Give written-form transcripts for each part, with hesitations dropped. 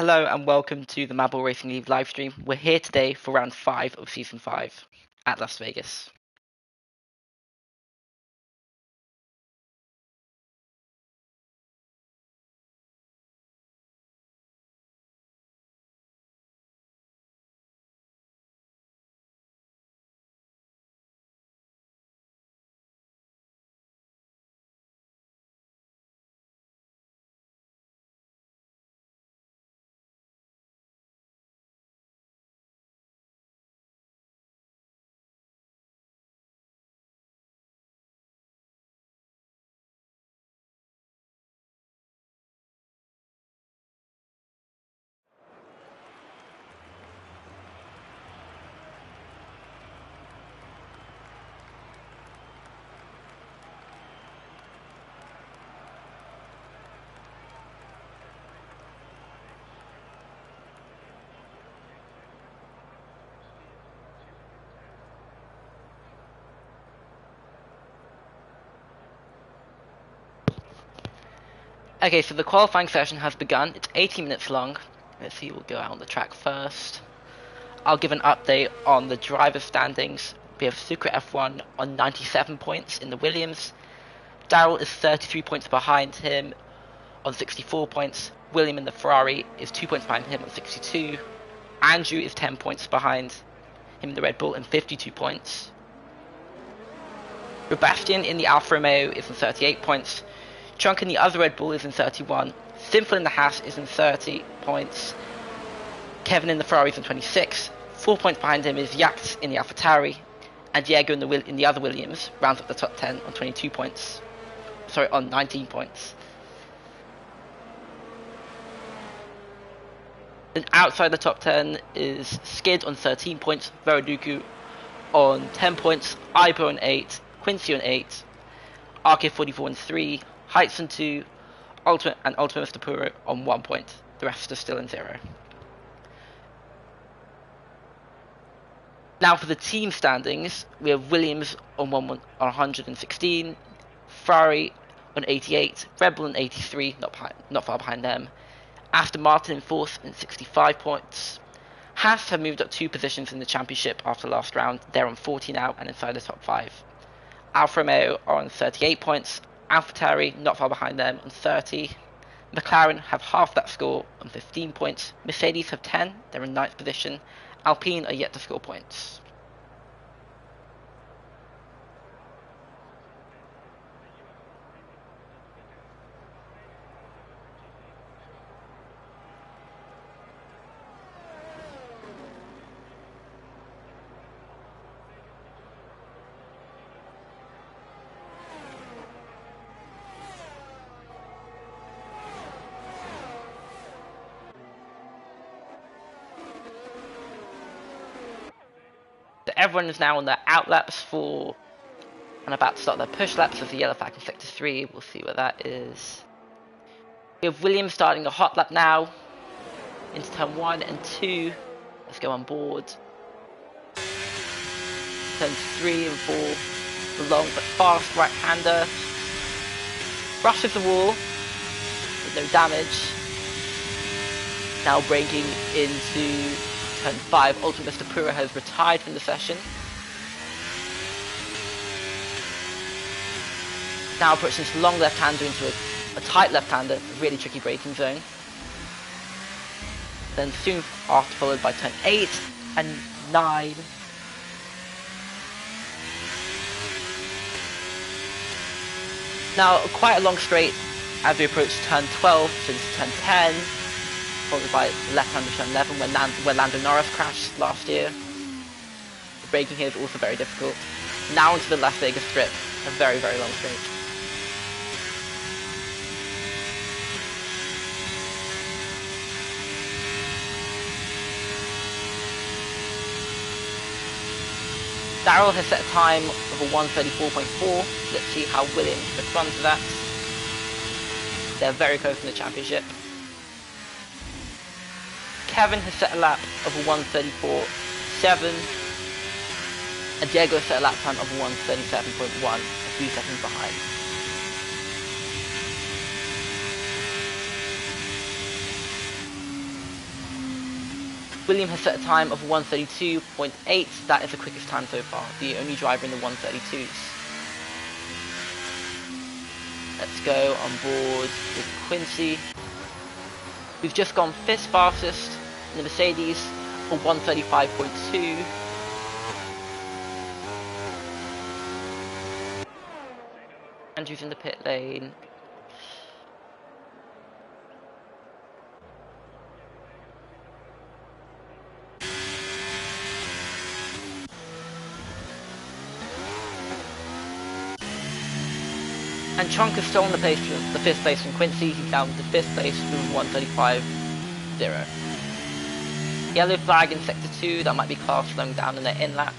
Hello and welcome to the Mabel Racing League livestream. We're here today for round 5 of Season 5 at Las Vegas. Okay, so the qualifying session has begun. It's 18 minutes long. Let's see, we'll go out on the track first. I'll give an update on the driver standings. We have Sucre F1 on 97 points in the Williams. Daryl is 33 points behind him on 64 points. William in the Ferrari is 2 points behind him on 62. Andrew is 10 points behind him in the Red Bull and 52 points. Sebastian in the Alfa Romeo is in 38 points. Chunk in the other Red Bull is in 31. Simple in the Haas is in 30 points. Kevin in the Ferrari is in 26. 4 points behind him is Yachts in the AlphaTauri. And Diego in the other Williams rounds up the top 10 on 22 points. Sorry, on 19 points. Then outside the top 10 is Skid on 13 points. Veriduku on 10 points. Ibo on 8. Quincy on 8. RK44 on 3. Heights on 2, Ultimate Mr. Puro on 1 point. The rest are still in 0. Now for the team standings, we have Williams on 116, Ferrari on 88, Red Bull on 83, not far behind them. Aston Martin in 4th in 65 points. Haas have moved up 2 positions in the championship after last round. They're on 40 now and inside the top 5. Alfa Romeo are on 38 points. AlphaTauri not far behind them on 30. McLaren have half that score on 15 points. Mercedes have 10, they're in 9th position. Alpine are yet to score points. So everyone is now on their out laps and about to start their push laps of the yellow flag in sector 3. We'll see what that is. We have Williams starting a hot lap now into turn 1 and 2. Let's go on board. Turns 3 and 4. The long but fast right-hander. Brushes the wall with no damage. Now braking into turn 5, Ultimate Mr. Puro has retired from the session. Now approaching this long left-hander into a tight left-hander, a really tricky braking zone. Then soon after followed by turn 8 and 9. Now quite a long straight as we approach turn 12 to turn 10. Followed by left-hander turn 11 where Lando Norris crashed last year. The braking here is also very difficult. Now into the Las Vegas strip, a very, very long straight. Daryl has set a time of a 1:34.4. Let's see how Williams responds to that. They're very close in the championship. Kevin has set a lap of a 1:34.7, and Diego has set a lap time of a 1:37.1, a few seconds behind. William has set a time of 1:32.8. That is the quickest time so far. The only driver in the 1:32s. Let's go on board with Quincy. We've just gone 5th fastest in the Mercedes for 1:35.2. Andrew's in the pit lane. And Trunk has stolen the 5th place from Quincy. He's down to 5th place with 1:35.0. Yellow flag in sector 2. That might be cars slowing down in their in laps.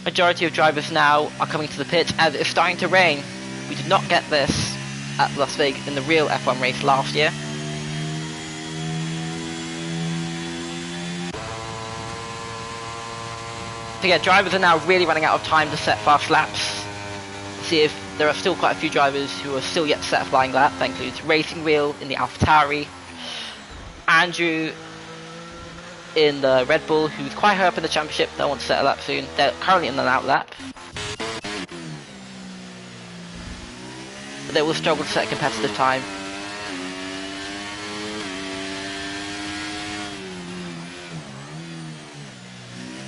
Majority of drivers now are coming to the pit as it's starting to rain. We did not get this at Las Vegas in the real F1 race last year. So yeah, drivers are now really running out of time to set fast laps. See if there are still quite a few drivers who are still yet to set a flying lap. That includes Racing Wheel in the AlphaTauri, Andrew in the Red Bull, who's quite high up in the championship. They'll want to set a lap soon. They're currently in an out lap, but they will struggle to set a competitive time.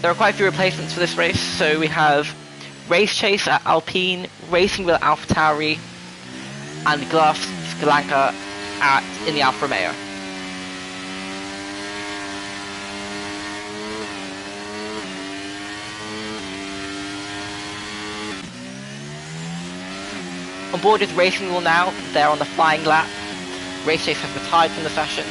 There are quite a few replacements for this race, so we have Race Chase at Alpine, Racing Wheel at AlphaTauri, and Glass Skalanka in the Alfa Romeo. On board with Racing Wheel now, they're on the flying lap. Race Chase has retired from the session.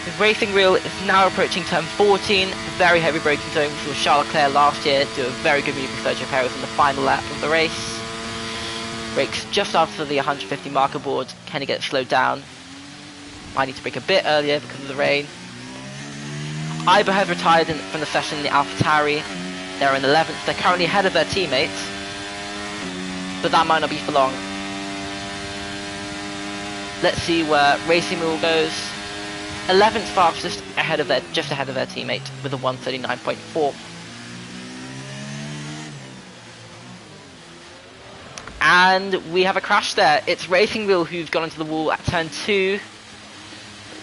The Racing Wheel is now approaching turn 14, very heavy braking zone. We saw Charles Leclerc last year do a very good move with Sergio Perez in the final lap of the race. Brakes just after the 150 marker board, can he get slowed down? Might need to brake a bit earlier because of the rain. Iber has retired from the session in the AlphaTauri. They're in 11th, they're currently ahead of their teammates, but that might not be for long. Let's see where Racing Wheel goes. 11th fastest, just ahead of their teammate with a 1:39.4. And we have a crash there. It's Racing Wheel who's gone into the wall at turn 2.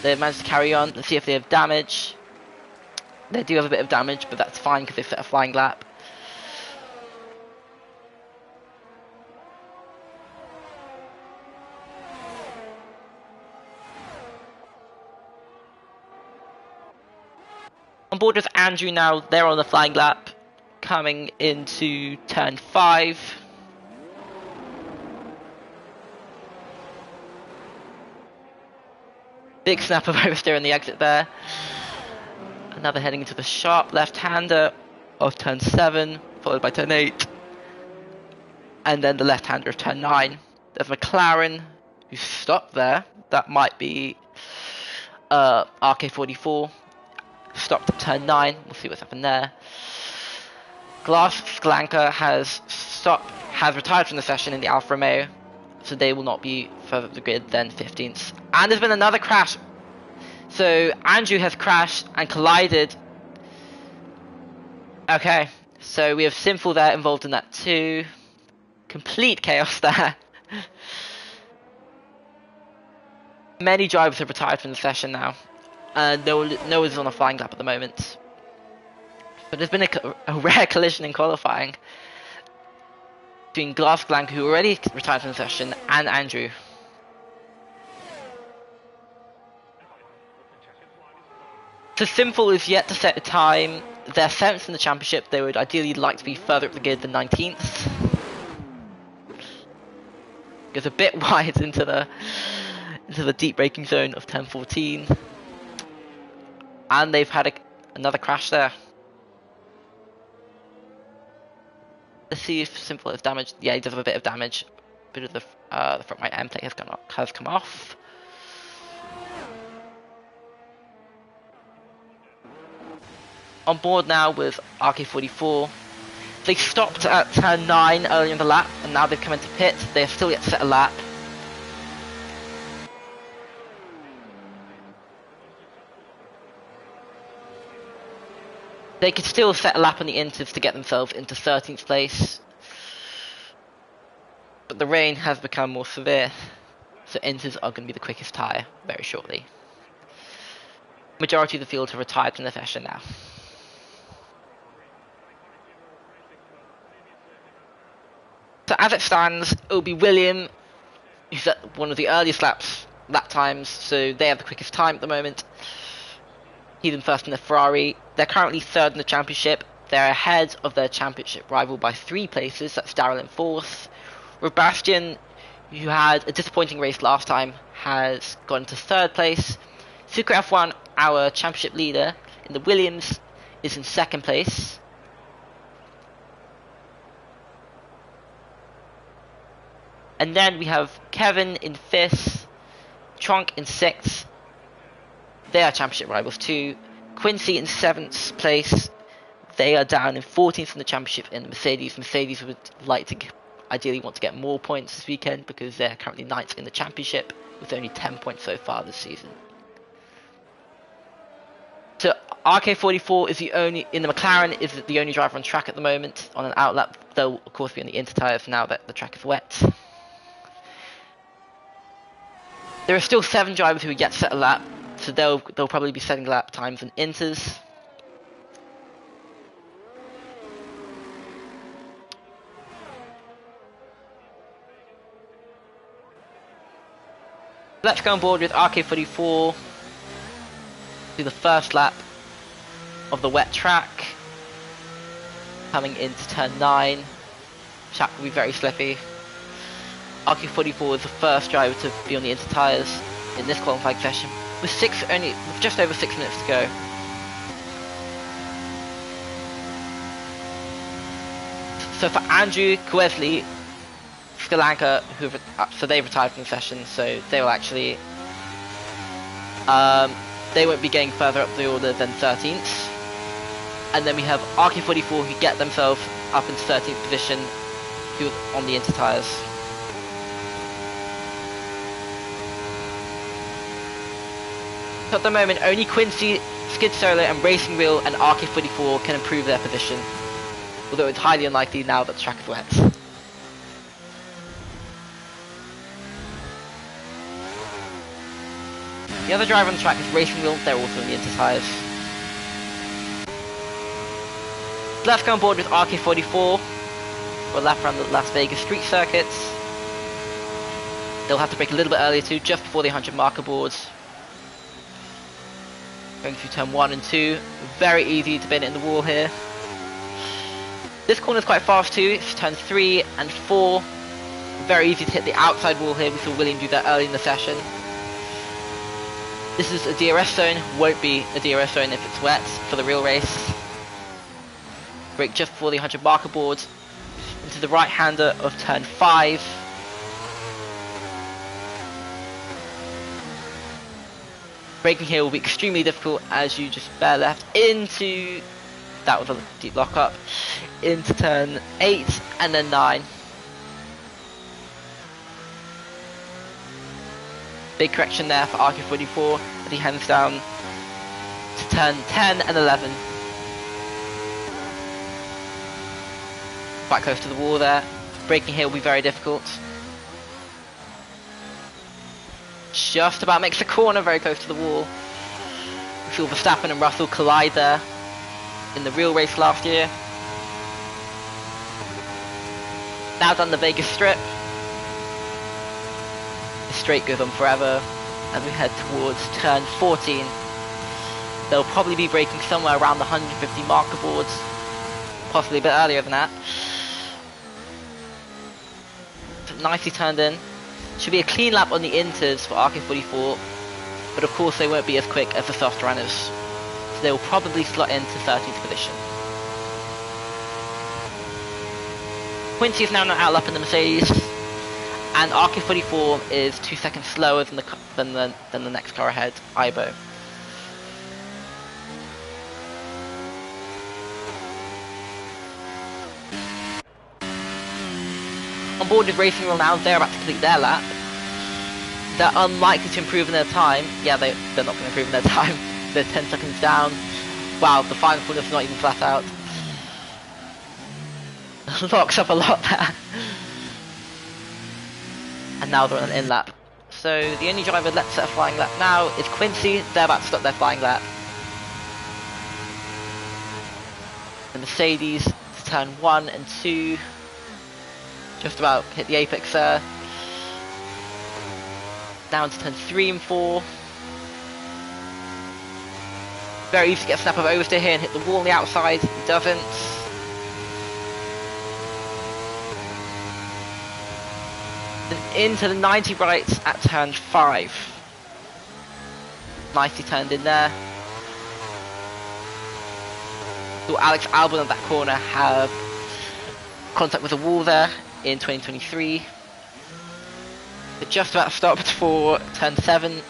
They've managed to carry on. Let's see if they have damage. They do have a bit of damage, but that's fine because they've set a flying lap. On board with Andrew now, they're on the flying lap, coming into turn 5. Big snap of oversteer in the exit there. Another heading into the sharp left-hander of turn 7, followed by turn 8. And then the left-hander of turn 9. There's McLaren, who stopped there. That might be RK44. Stopped at turn 9. We'll see what's happened there. Glass Skalanka has retired from the session in the Alfa Romeo, so they will not be further up the grid than 15th. And there's been another crash. So Andrew has crashed and collided. Okay, so we have Sinful there involved in that too. Complete chaos there. Many drivers have retired from the session now. No one's on a flying lap at the moment. But there's been a rare collision in qualifying between Glass Skalanka, who already retired from the session, and Andrew. So Simple is yet to set a time. They're 7th in the championship. They would ideally like to be further up the grid than 19th. Goes a bit wide into the deep braking zone of turn 14. And they've had another crash there. Let's see if Simple has damage. Yeah, he does have a bit of damage bit of the front right end plate has come off. On board now with RK44. They stopped at turn 9 earlier in the lap, and now they've come into pit. They're still yet to set a lap. They could still set a lap on the inters to get themselves into 13th place. But the rain has become more severe, so inters are going to be the quickest tyre very shortly. Majority of the field have retired from the session now. So as it stands, it will be William, who's at one of the earliest lap times, so they have the quickest time at the moment. He's in first in the Ferrari. They're currently third in the championship. They're ahead of their championship rival by 3 places. That's Darrell in fourth. Sebastian, who had a disappointing race last time, has gone to third place. Sucre F1, our championship leader in the Williams, is in second place. And then we have Kevin in fifth, Tronk in sixth. They are championship rivals too. Quincy in 7th place. They are down in 14th in the championship in the Mercedes. Mercedes would like to ideally want to get more points this weekend because they're currently 9th in the championship with only 10 points so far this season. So RK44 is the only, in the McLaren, is the only driver on track at the moment on an outlap. They'll of course be on the inter tyres now that the track is wet. There are still 7 drivers who are yet to set a lap. So they'll probably be setting lap times in inters. Let's go on board with RK44. Do the first lap of the wet track. Coming into turn 9. Track will be very slippy. RK44 is the first driver to be on the inter tyres in this qualifying session. With just over 6 minutes to go. So for Andrew, Kwesley, Skalanka, so they retired from the session, so they will actually they won't be getting further up the order than 13th. And then we have RK44 who get themselves up into 13th position, who are on the inter tyres. So at the moment, only Quincy, Skid Solo and Racing Wheel and RK44 can improve their position, although it's highly unlikely now that the track is wet. The other driver on the track is Racing Wheel, they're also in the inter tyres. Let's go on board with RK44 for a lap around the Las Vegas street circuits. They'll have to brake a little bit earlier too, just before the 100 marker boards. Going through turn 1 and 2, very easy to bin it in the wall here. This corner is quite fast too, it's turn 3 and 4. Very easy to hit the outside wall here, we saw William do that early in the session. This is a DRS zone, won't be a DRS zone if it's wet for the real race. Brake just before the 100 marker boards, into the right hander of turn 5. Braking here will be extremely difficult as you just bear left into, that was a deep lock up, into turn 8 and then 9. Big correction there for RK44 as he hands down to turn 10 and 11. Quite close to the wall there. Braking here will be very difficult. Just about makes the corner, very close to the wall. We saw Verstappen and Russell collide there in the real race last year. Now done the Vegas Strip. The straight goes on forever as we head towards turn 14. They'll probably be braking somewhere around the 150 marker boards, possibly a bit earlier than that. Nicely turned in. Should be a clean lap on the inters for RK44, but of course they won't be as quick as the soft runners, so they will probably slot into 13th position. Quincy is now not out lap in the Mercedes, And RK44 is 2 seconds slower than the next car ahead, Ibo. On board with Racing Wheel now, they're about to complete their lap. They're unlikely to improve in their time. Yeah, they're not going to improve in their time. They're 10 seconds down. Wow, the final corner's not even flat out. Locks up a lot there. And now they're on an in lap. So the only driver left to set a flying lap now is Quincy. They're about to stop their flying lap. The Mercedes to turn 1 and 2. Just about hit the apex there. Down to turn 3 and 4. Very easy to get a snap of oversteer here and hit the wall on the outside. He doesn't. Then into the 90 rights at turn 5. Nicely turned in there. So Alex Albon at that corner have contact with the wall there in 2023. They're just about stopped for turn 7.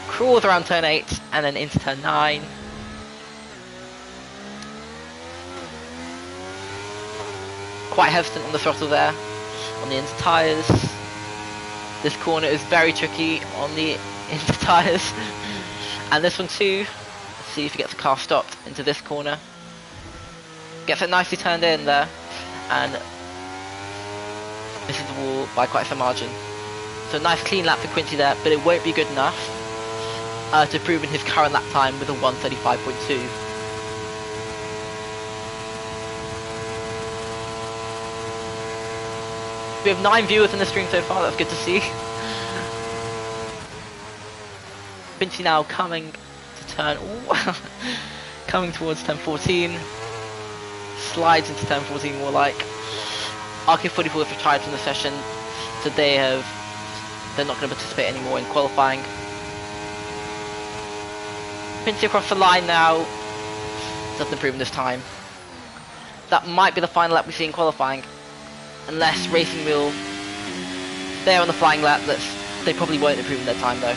Crawls around turn 8 and then into turn 9. Quite hesitant on the throttle there, on the inner tyres. This corner is very tricky on the inner tyres. And this one too. Let's see if he gets the car stopped into this corner. Gets it nicely turned in there. And misses the wall by quite some margin. So a nice clean lap for Quincy there, but it won't be good enough to prove in his current lap time with a 1:35.2. We have 9 viewers in the stream so far, that's good to see. Quincy now coming to turn... coming towards turn 14. Slides into turn 14 more like. RK44 have retired from the session, so they're not going to participate anymore in qualifying. Quincy across the line now. Doesn't improve in this time. That might be the final lap we see in qualifying. Unless Racing Wheel, they're on the flying lap, they probably won't improve in their time though.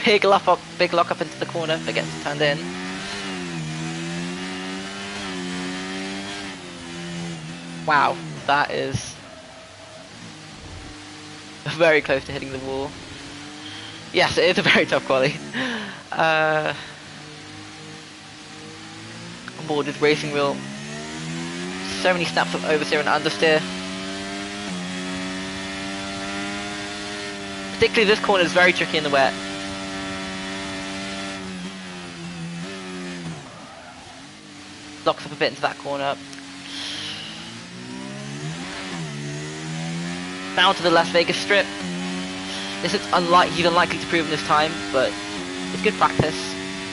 Big lock up into the corner, but gets turned in. Wow, that is very close to hitting the wall. Yes, it is a very tough quali. On board with Racing Wheel. So many snaps of oversteer and understeer. Particularly this corner is very tricky in the wet. Locks up a bit into that corner. Down to the Las Vegas strip. This is he's unlikely to prove in this time, but it's good practice.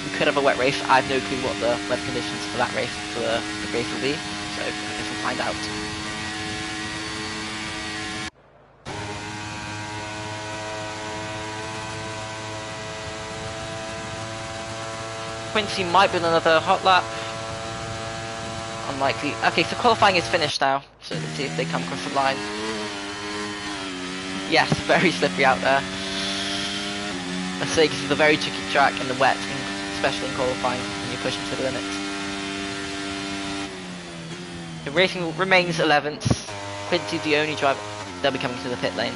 We could have a wet race. I have no clue what the weather conditions for that race, for the race will be, so I guess we'll find out. Quincy might be on another hot lap. Unlikely. Okay, so qualifying is finished now, so let's see if they come across the line. Yes, very slippery out there. I say this is a very tricky track in the wet, especially in qualifying when you're pushing to the limit. The racing remains 11th. Quincy's the only driver. They'll be coming to the pit lane.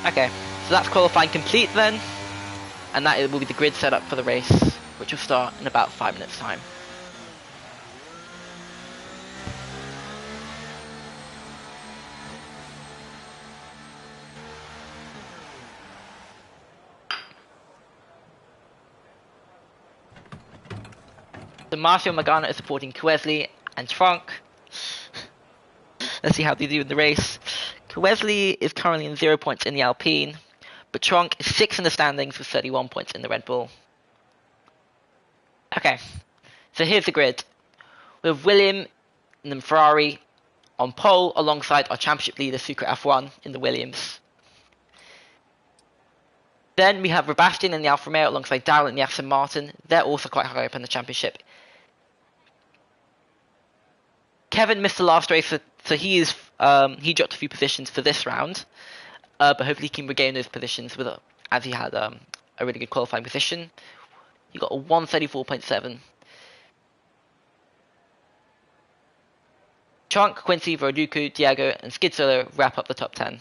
Okay, so that's qualifying complete then, and that will be the grid setup for the race, which will start in about 5 minutes' time. So Marcio Magana is supporting Kwesley and Trunk. Let's see how they do in the race. Kwesley is currently in 0 points in the Alpine, but Trunk is 6th in the standings with 31 points in the Red Bull. Okay, so here's the grid. We have William and then Ferrari on pole alongside our championship leader Sucre F1 in the Williams. Then we have Sebastian in the Alfa Romeo alongside Darrell in the Aston Martin. They're also quite high up in the championship. Kevin missed the last race, so he dropped a few positions for this round, but hopefully he can regain those positions as he had a really good qualifying position. He got a 134.7. Chunk, Quincy, Verduku, Diego, and Skid Solo wrap up the top 10.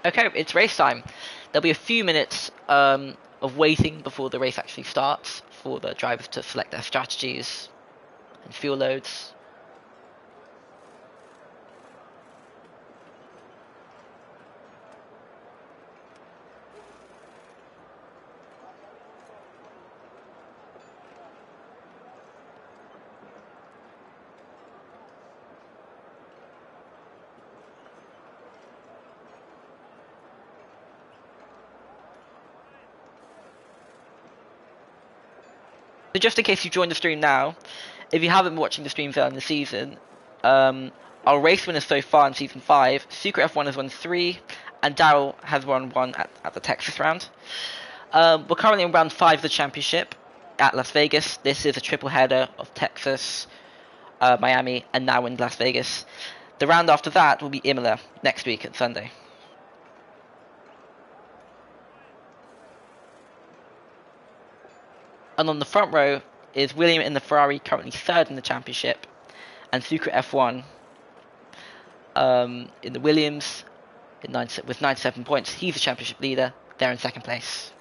Okay, it's race time. There'll be a few minutes of waiting before the race actually starts for the drivers to select their strategies and fuel loads. So just in case you joined the stream now, if you haven't been watching the streams earlier in the season, our race winners so far in Season 5, Secret F1 has won 3, and Daryl has won 1 at the Texas round. We're currently in round 5 of the championship at Las Vegas. This is a triple header of Texas, Miami, and now in Las Vegas. The round after that will be Imola next week at Sunday. And on the front row is William in the Ferrari, currently 3rd in the championship, and Secret F1 in the Williams with 97 points. He's the championship leader. They're in 2nd place.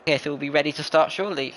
Okay, so we'll be ready to start shortly.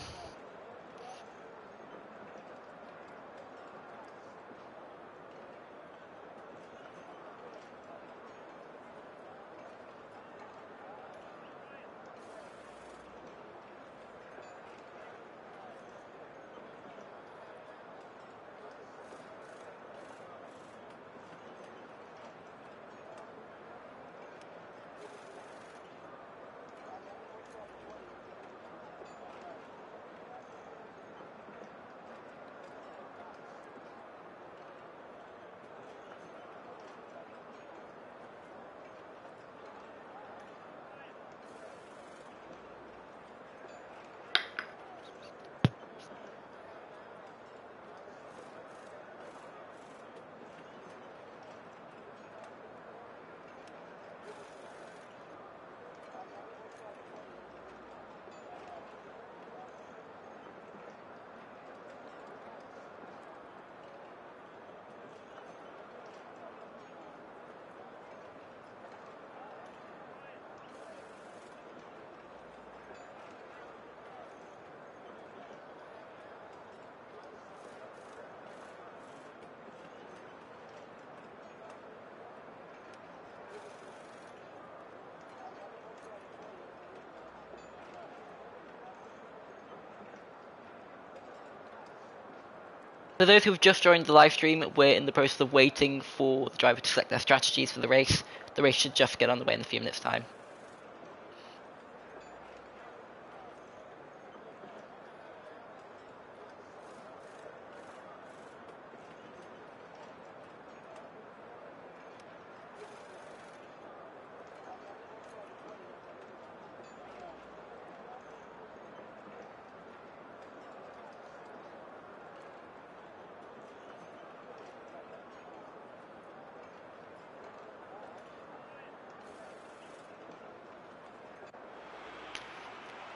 For those who have just joined the live stream, we're in the process of waiting for the driver to select their strategies for the race. The race should just get underway in a few minutes' time.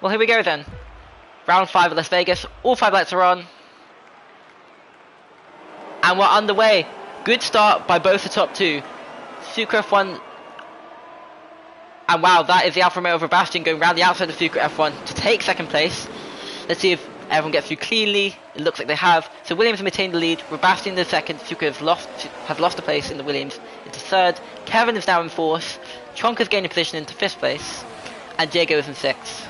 Well, here we go then. Round 5 at Las Vegas. All 5 lights are on. And we're underway. Good start by both the top two. Sucre F1. And wow, that is the Alfa Romeo of Sebastian going around the outside of Sucre F1 to take second place. Let's see if everyone gets through cleanly. It looks like they have. So Williams have maintained the lead. Sebastian in second. Sucre has lost a place in the Williams into third. Kevin is now in fourth. Tronk has gained a position into fifth place. And Diego is in sixth.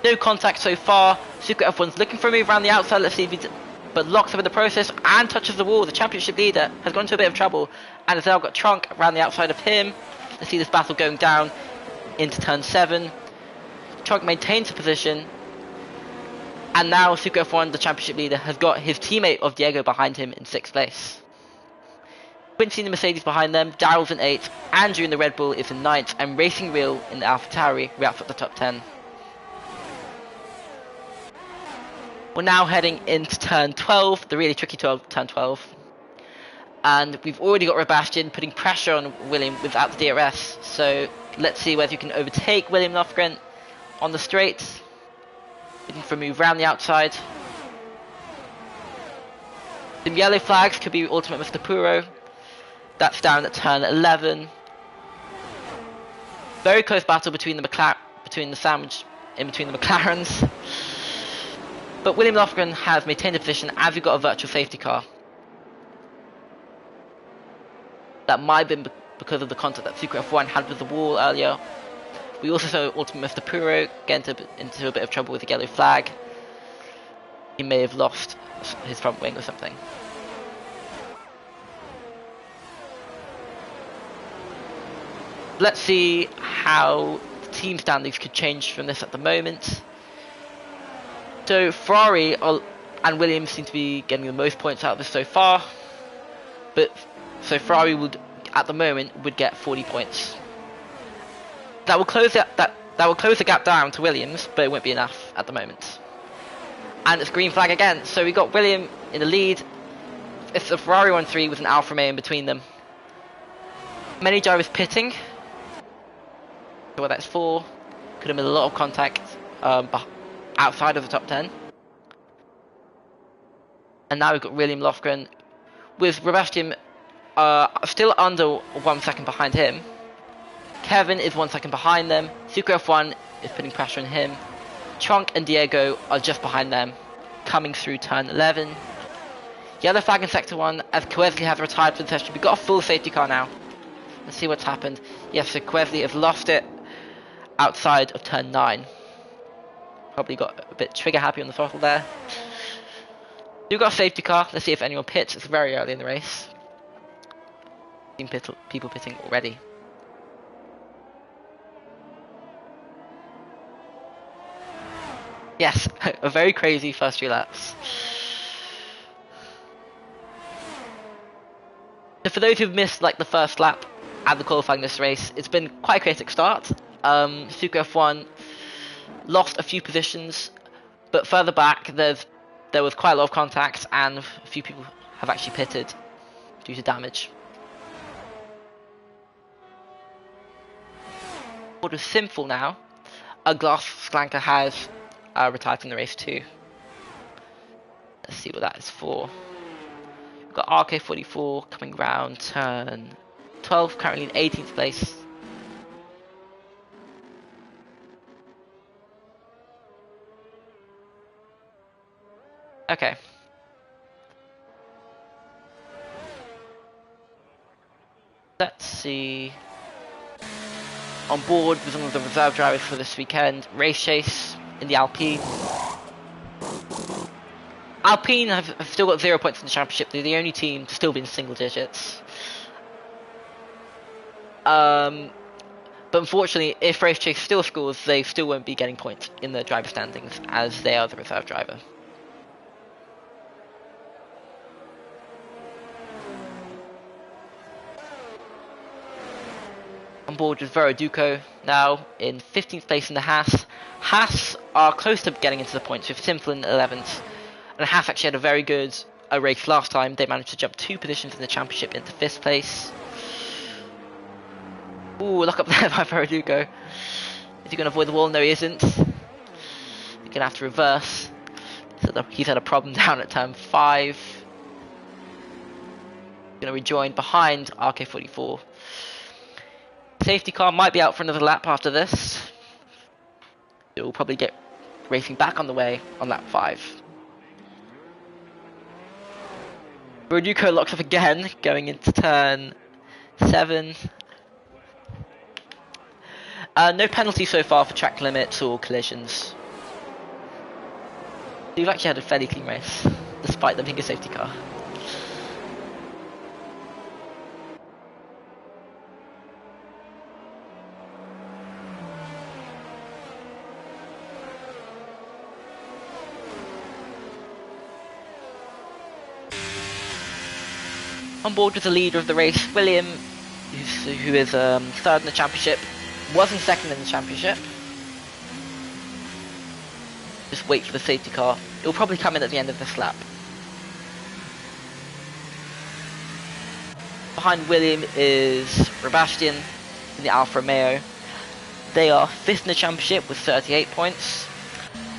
No contact so far. Sucre F1's looking for a move around the outside. Let's see if he's... But locks up in the process and touches the wall. The championship leader has gone into a bit of trouble and has now got Tronk around the outside of him. Let's see this battle going down into turn 7. Tronk maintains the position. And now Sucre F1, the championship leader, has got his teammate of Diego behind him in 6th place. Quincy in the Mercedes behind them, Daryl's in 8th, Andrew in the Red Bull is in 9th, and Racing Real in the AlphaTauri rounds up the top 10. We're now heading into turn 12, the really tricky turn 12. And we've already got Sebastian putting pressure on William without the DRS. So let's see whether you can overtake William Lofgren on the straight. Looking for a move around the outside. Some yellow flags could be Ultimate Mr. Puro. That's down at turn 11. Very close battle between the McLarens. But William Lofgren has maintained a position as we got a virtual safety car. That might have been because of the contact that Sucre F1 had with the wall earlier. We also saw Ultimate Mr. Puro get into a bit of trouble with the yellow flag. He may have lost his front wing or something. Let's see how the team standings could change from this at the moment. So Ferrari and Williams seem to be getting the most points out of this so far. So Ferrari would, at the moment, would get 40 points. That will close the gap down to Williams, but it won't be enough at the moment. And it's green flag again. So we got William in the lead. It's a Ferrari 1-3 with an Alfa Romeo in between them. Many drivers pitting. So what that's for. Could have been a lot of contact outside of the top 10. And now we've got William Lofgren with Sebastian still under 1 second behind him. Kevin is 1 second behind them. Sucre F1 is putting pressure on him. Tronk and Diego are just behind them, coming through turn 11. Yellow flag in sector 1 as Kwesley has retired for the session. We've got a full safety car now. Let's see what's happened. Yes, so Kwesley has lost it outside of turn 9. Probably got a bit trigger happy on the throttle there. We've got a safety car. Let's see if anyone pits. It's very early in the race. Seen people pitting already. Yes, a very crazy first few laps. So for those who've missed like the first lap at the qualifying this race, it's been quite a chaotic start. Sucre F1 lost a few positions, but further back there was quite a lot of contact and a few people have actually pitted due to damage. What is sinful now, a Glass Sklanker has retired from the race too. Let's see what that is for. We've got RK44 coming round turn 12, currently in 18th place. Okay. Let's see. On board with some of the reserve drivers for this weekend, Race Chase in the Alpine. Alpine have still got 0 points in the championship. They're the only team to still be in single digits. But unfortunately, if Race Chase still scores, they still won't be getting points in the driver standings as they are the reserve driver. On board with Vero Duco now in 15th place in the Haas. Haas are close to getting into the points with Simplin 11th. And Haas actually had a very good race last time. They managed to jump 2 positions in the championship into 5th place. Ooh, look up there by Vero Duco. Is he going to avoid the wall? No, he isn't. He's going to have to reverse. So he's had a problem down at turn 5. Going to rejoin behind RK44. Safety car might be out for another lap after this. It will probably get racing back on the way on lap 5. Roduco locks up again, going into turn 7. No penalty so far for track limits or collisions. We've actually had a fairly clean race, despite them being a safety car. On board with the leader of the race, William, who is 3rd in the championship, wasn't 2nd in the championship. Just wait for the safety car. It will probably come in at the end of this lap. Behind William is Sebastian in the Alfa Romeo. They are 5th in the championship with 38 points.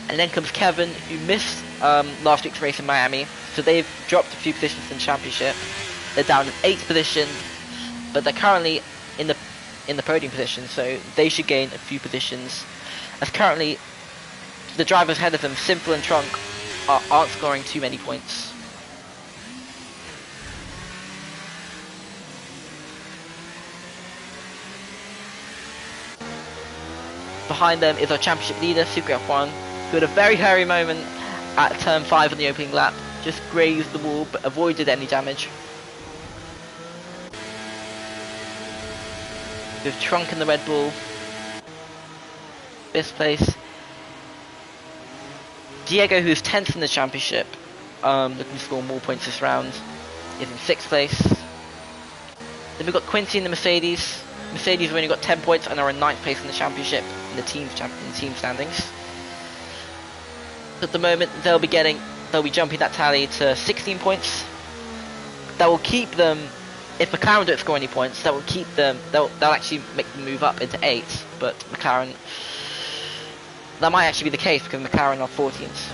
And then comes Kevin, who missed last week's race in Miami, so they've dropped a few positions in the championship. They're down in 8th position, but they're currently in the podium position, so they should gain a few positions. As currently, the drivers ahead of them, Simple and Trunk, aren't scoring too many points. Behind them is our championship leader, Super F1, who had a very hairy moment at turn 5 on the opening lap. Just grazed the wall, but avoided any damage. With Trunk in the Red Bull, 5th place. Diego, who is 10th in the championship, looking to score more points this round, is in 6th place. Then we've got Quincy in the Mercedes. Mercedes have only got 10 points and are in 9th place in the championship in the team standings. At the moment, they'll be jumping that tally to 16 points. That will keep them. If McLaren don't score any points, that will keep them. They'll actually make them move up into 8. But McLaren, that might actually be the case because McLaren are 14th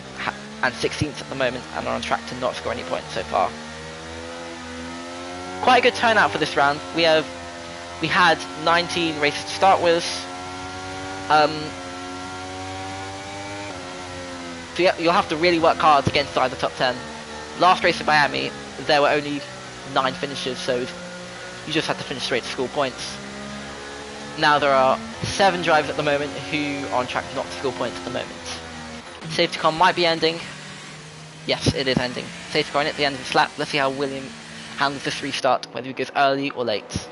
and 16th at the moment and are on track to not score any points so far. Quite a good turnout for this round. We had 19 races to start with. So you'll have to really work hard to get inside the top 10. Last race in Miami, there were only 9 finishes, so you just had to finish straight to score points. Now there are 7 drivers at the moment who are on track not to score points at the moment. Safety car might be ending. Yes, it is ending. Safety car in at the end of this lap. Let's see how William handles this restart, whether he goes early or late.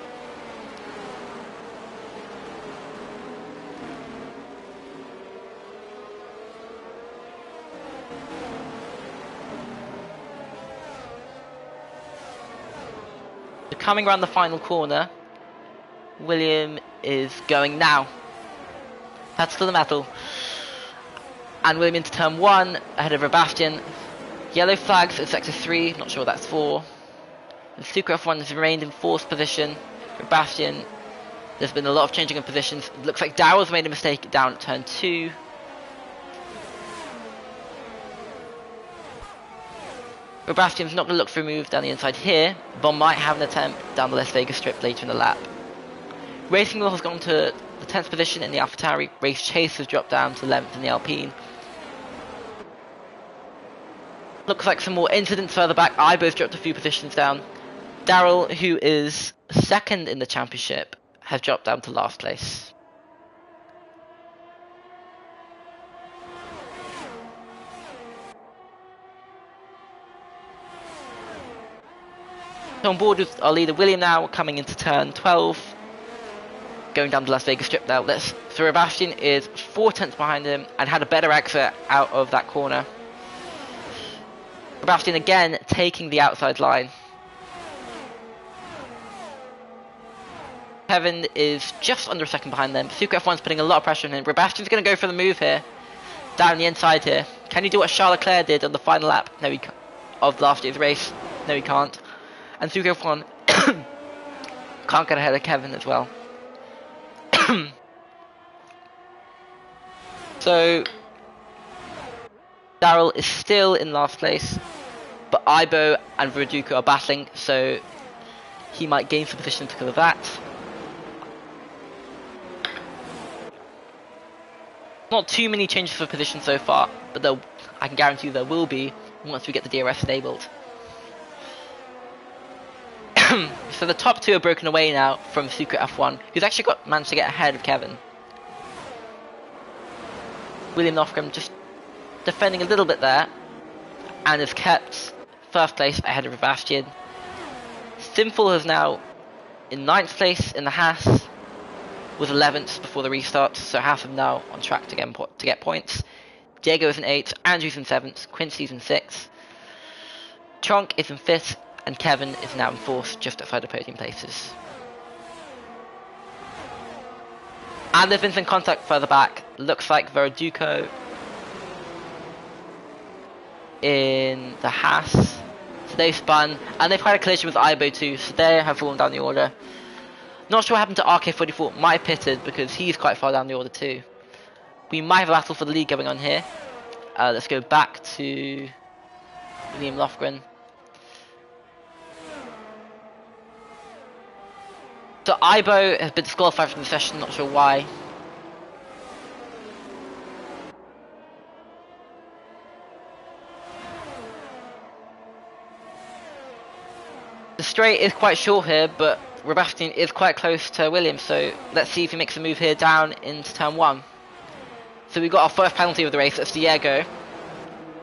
Coming around the final corner, William is going now. That's to the metal. And William into turn 1, ahead of Sebastian. Yellow flags at sector 3, not sure what that's for. And Super F1 has remained in 4th position. Sebastian, there's been a lot of changing of positions. It looks like Darrell's made a mistake down at turn 2. Sebastian's not going to look for a move down the inside here, but might have an attempt down the Las Vegas strip later in the lap. Racing Wheel has gone to the 10th position in the AlphaTauri. Race Chase has dropped down to 11th in the Alpine. Looks like some more incidents further back. I both dropped a few positions down. Darrell, who is 2nd in the championship, has dropped down to last place. So on board with our leader William now, coming into turn 12, going down the Las Vegas strip now. So Sebastian is 4 tenths behind him and had a better exit out of that corner. Sebastian again taking the outside line. Kevin is just under a second behind them. Super F1's putting a lot of pressure on him. Sebastian's going to go for the move here, down the inside here. Can he do what Charles Leclerc did on the final lap? No, he can't. Of last year's race? No, he can't. And Super F1 can't get ahead of Kevin as well. So Daryl is still in last place, but Ibo and Verdugo are battling, so he might gain some position because of that. Not too many changes for position so far, but I can guarantee you there will be once we get the DRS enabled. So the top two are broken away now from Secret F1, who's actually managed to get ahead of Kevin. William Lofgren just defending a little bit there, and has kept first place ahead of Sebastian. Sinful is now in 9th place in the Haas, was 11th before the restart, so Haas is now on track to get points. Diego is in 8th, Andrew's in 7th, Quincy's in 6th, Chonk is in 5th, and Kevin is now in 4th, just outside the podium places. And there's been some contact further back. Looks like Verdugo in the Haas. So they spun, and they've had a collision with Ibo too, so they have fallen down the order. Not sure what happened to RK44, might have pitted because he's quite far down the order too. We might have a battle for the lead going on here. Let's go back to William Lofgren. So Ibo has been disqualified from the session, not sure why. The straight is quite short here, but Sebastian is quite close to Williams, so let's see if he makes a move here down into turn 1. So we've got our first penalty of the race, that's Diego.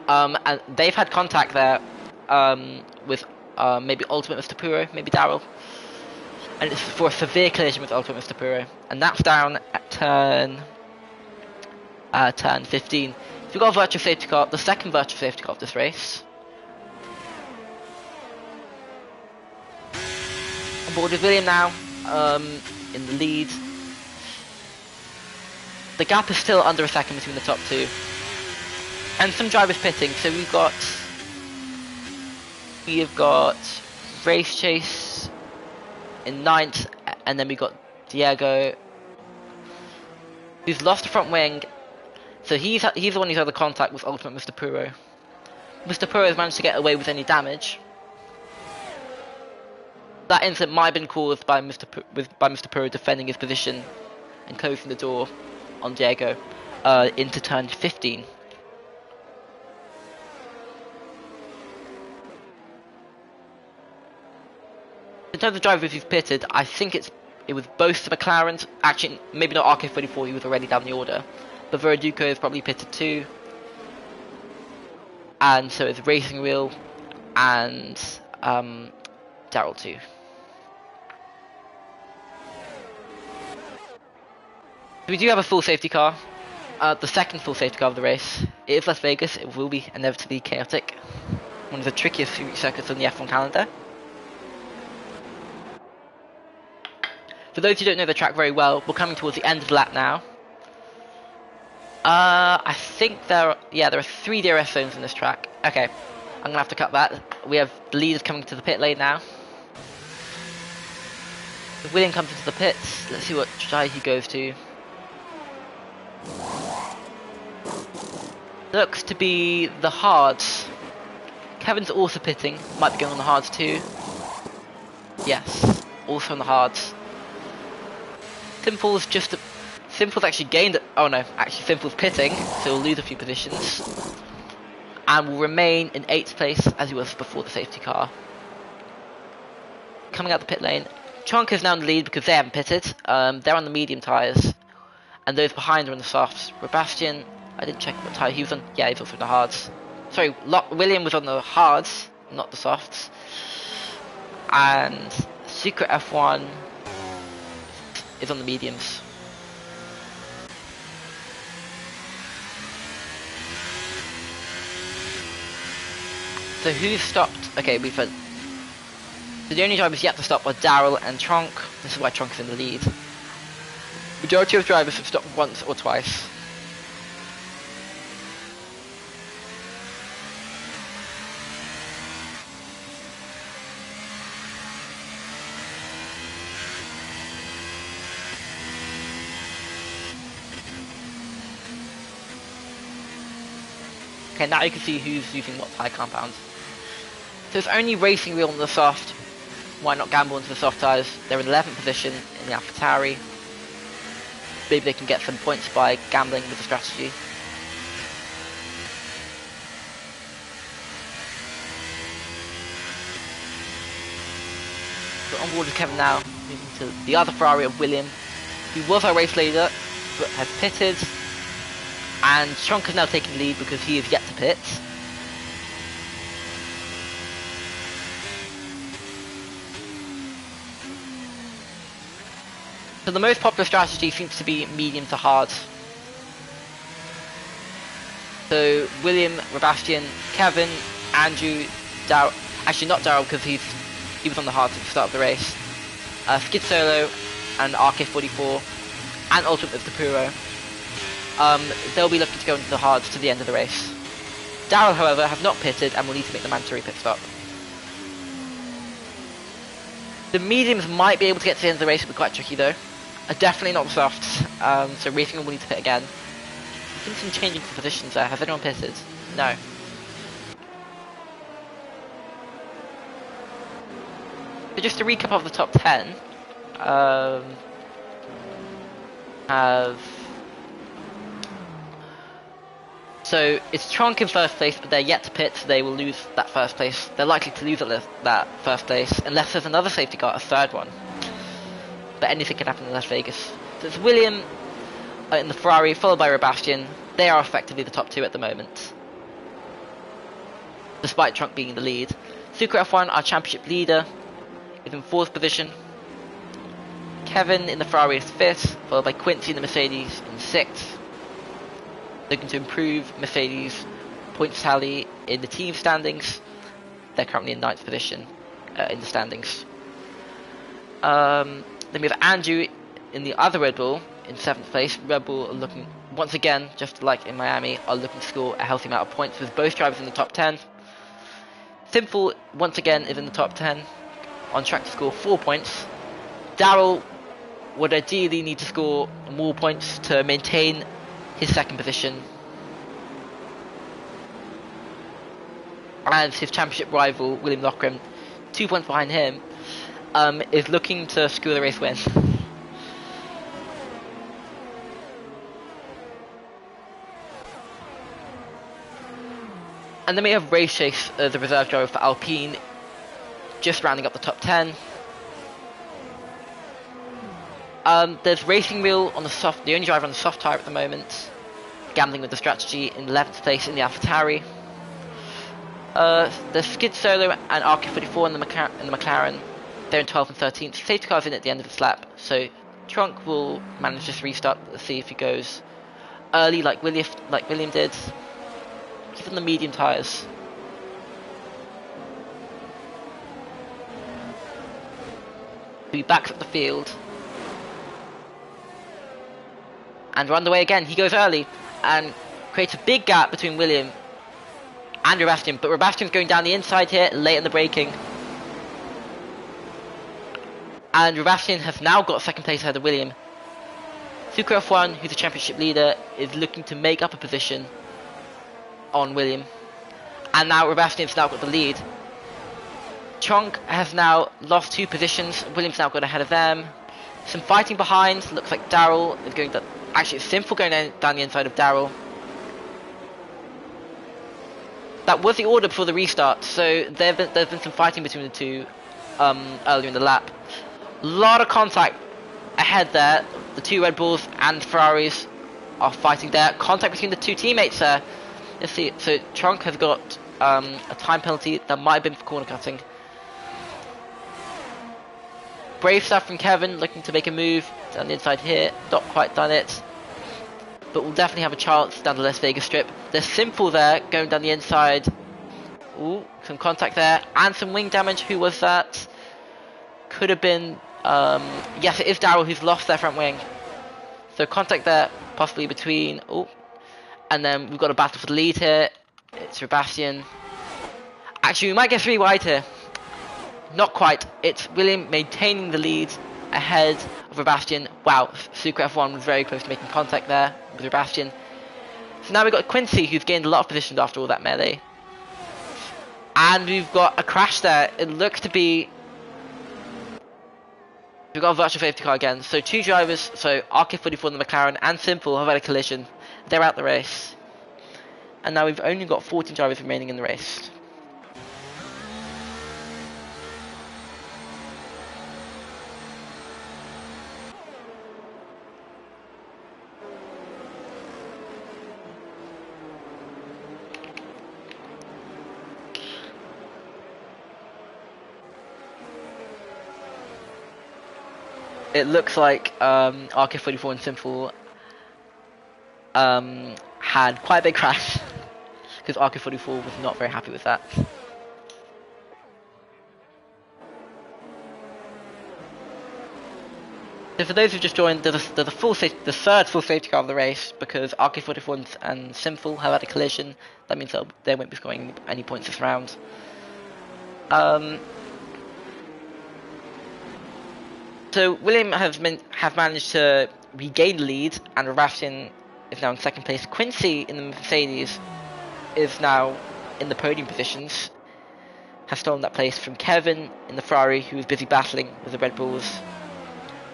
And they've had contact there with maybe Ultimate Mr. Puro, maybe Daryl. And it's for a severe collision with Ultimate Mr. Puro. And that's down at turn 15. So we've got a virtual safety car, the second virtual safety car of this race. On board with William now, in the lead. The gap is still under a second between the top two. And some drivers pitting, so we have got Race Chase in 9th, and then we got Diego, who's lost the front wing, so he's the one who's had the contact with Ultimate Mr. Puro. Mr. Puro has managed to get away with any damage. That incident might have been caused by Mr. Puro defending his position and closing the door on Diego into turn 15. In terms of drivers who've pitted, I think it was both the McLarens. Actually, maybe not RK44, he was already down the order, but Verdugo is probably pitted too, and so is Racing Wheel and Daryl too. We do have a full safety car, the second full safety car of the race. It is Las Vegas, it will be inevitably chaotic. One of the trickiest circuits on the F1 calendar. For those who don't know the track very well, we're coming towards the end of the lap now. I think there are 3 DRS zones in this track. Okay, I'm gonna have to cut that. We have the leaders coming to the pit lane now. If William comes into the pits, let's see what side he goes to. Looks to be the hards. Kevin's also pitting, might be going on the hards too. Yes, also on the hards. Sinful's actually gained. Oh no, actually Sinful's pitting, so he'll lose a few positions, and will remain in 8th place as he was before the safety car. Coming out the pit lane, Chonk is now in the lead because they haven't pitted. They're on the medium tyres, and those behind are on the softs. Sebastian, I didn't check what tyre he was on. Yeah, he's also on the hards. Sorry, William was on the hards, not the softs. And Secret F1 is on the mediums. So who's stopped? Okay, we've had. So the only drivers yet to stop are Daryl and Tronk. This is why Tronk is in the lead. Majority of drivers have stopped once or twice. Okay, now you can see who's using what tyre compound. So it's only Racing Wheel on the soft. Why not gamble into the soft tyres? They're in 11th position in the AlphaTauri. Maybe they can get some points by gambling with the strategy. So on board with Kevin now, moving to the other Ferrari of William, who was our race leader, but has pitted. And Strunk is now taking the lead because he is yet to pit. So the most popular strategy seems to be medium to hard. So William, Sebastian, Kevin, Andrew, Daryl, actually not Daryl because he was on the hard at the start of the race. Skid Solo and RK44 and Ultimate with Tapuro. They'll be looking to go into the hards to the end of the race. Daryl, however, has not pitted and will need to make the mandatory pit stop. The mediums might be able to get to the end of the race, it'll be quite tricky though. Definitely not the softs, so Racing will need to pit again. I think some changing for positions there. Has anyone pitted? No. So just to recap of the top 10, so it's Tronk in first place, but they're yet to pit, so they will lose that first place. They're likely to lose that first place, unless there's another safety car, a third one. But anything can happen in Las Vegas. So it's William in the Ferrari, followed by Sebastian. They are effectively the top two at the moment, despite Trunk being in the lead. Super F1, our championship leader, is in 4th position. Kevin in the Ferrari is 5th, followed by Quincy in the Mercedes in 6th. Looking to improve Mercedes' points tally in the team standings. They're currently in 9th position in the standings. Then we have Andrew in the other Red Bull in 7th place. Red Bull are looking, once again, just like in Miami, are looking to score a healthy amount of points with both drivers in the top 10. Simple, once again, is in the top 10, on track to score 4 points. Daryl would ideally need to score more points to maintain his 2nd position. And his championship rival, William Loughran, 2 points behind him, is looking to secure the race win. And then we have Race Chase, the reserve driver for Alpine, just rounding up the top 10. There's Racing Wheel on the soft, the only driver on the soft tyre at the moment, gambling with the strategy in 11th place in the AlphaTauri. There's Skid Solo and RK44 in the McLaren. They're in 12th and 13th. Safety car's in at the end of this lap, so Trunk will manage this restart. Let's see if he goes early like William did. He's on the medium tyres. He backs up the field. And we're underway again. He goes early and creates a big gap between William and Sebastian. But Sebastian's going down the inside here, late in the braking. And Sebastian has now got 2nd place ahead of William. Super F1, who's the championship leader, is looking to make up a position on William. And now Sebastian's now got the lead. Chonk has now lost 2 positions. William's now got ahead of them. Some fighting behind. Looks like Daryl is going to... Actually, it's Simple going down the inside of Daryl. That was the order before the restart, so there's been some fighting between the two earlier in the lap. A lot of contact ahead there. The 2 Red Bulls and Ferraris are fighting there. Contact between the 2 teammates there. Let's see. So Trunk has got a time penalty that might have been for corner cutting. Brave stuff from Kevin, looking to make a move down the inside here. Not quite done it, but we'll definitely have a chance down the Las Vegas strip. There's Simple there, going down the inside. Ooh, some contact there, and some wing damage. Who was that? Could have been... yes, it is Daryl who's lost their front wing. So contact there, possibly between... Oh, and then we've got a battle for the lead here. It's Sebastian. Actually, we might get 3 wide here. Not quite. It's William maintaining the lead ahead of Sebastian. Wow, Super F1 was very close to making contact there with Sebastian. So now we've got Quincy, who's gained a lot of positions after all that melee. And we've got a crash there. It looks to be... We've got a virtual safety car again. So 2 drivers, so RK44, the McLaren, and Simple have had a collision. They're out the race. And now we've only got 14 drivers remaining in the race. It looks like RK44 and Simple had quite a big crash because RK44 was not very happy with that. So for those who've just joined, there's the third full safety car of the race because RK44 and Simple have had a collision. That means they won't be scoring any points this round. So William have managed to regain the lead, and Sebastian is now in second place. Quincy in the Mercedes is now in the podium positions, has stolen that place from Kevin in the Ferrari, who was busy battling with the Red Bulls.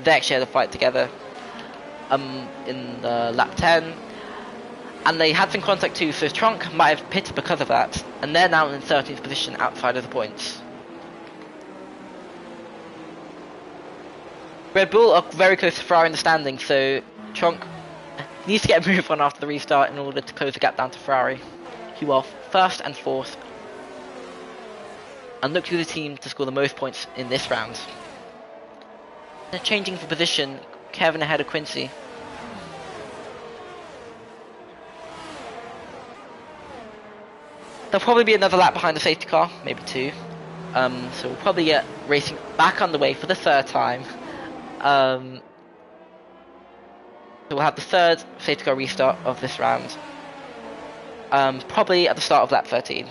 They actually had a fight together in lap 10, and they had some contact too, so Trunk might have pitted because of that, and they're now in 13th position outside of the points. Red Bull are very close to Ferrari in the standings, so Trunk needs to get a move on after the restart in order to close the gap down to Ferrari, who are first and fourth, and look to the team to score the most points in this round. They're changing for position, Kevin ahead of Quincy. There'll probably be another lap behind the safety car, maybe 2. So we'll probably get racing back on the way for the 3rd time. So we'll have the 3rd safety car restart of this round. Probably at the start of lap 13.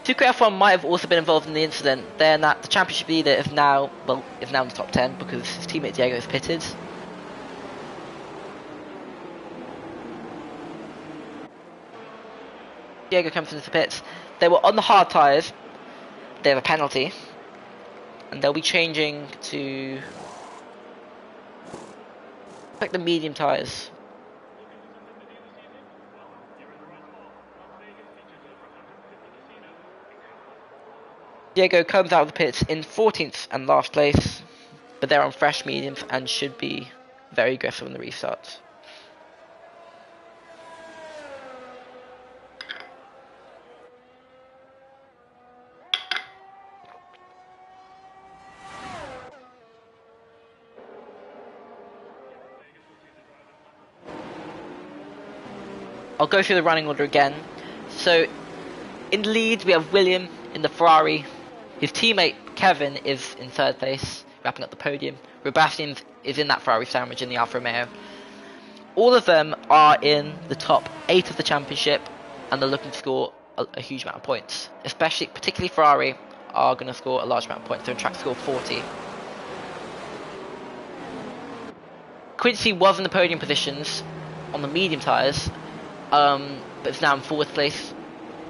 Sucre F1 might have also been involved in the incident. Then that the championship leader is now in the top 10 because his teammate Diego is pitted. Diego comes into the pits. They were on the hard tyres. They have a penalty, and they'll be changing to the medium tyres. Diego comes out of the pits in 14th and last place, but they're on fresh mediums and should be very aggressive in the restarts. I'll go through the running order again. So, in the lead we have William in the Ferrari. His teammate Kevin is in 3rd place, wrapping up the podium. Sebastian is in that Ferrari sandwich in the Alfa Romeo. All of them are in the top 8 of the championship, and they're looking to score a huge amount of points. Particularly Ferrari are going to score a large amount of points. They're on track to score 40. Quincy was in the podium positions on the medium tyres, but it's now in 4th place.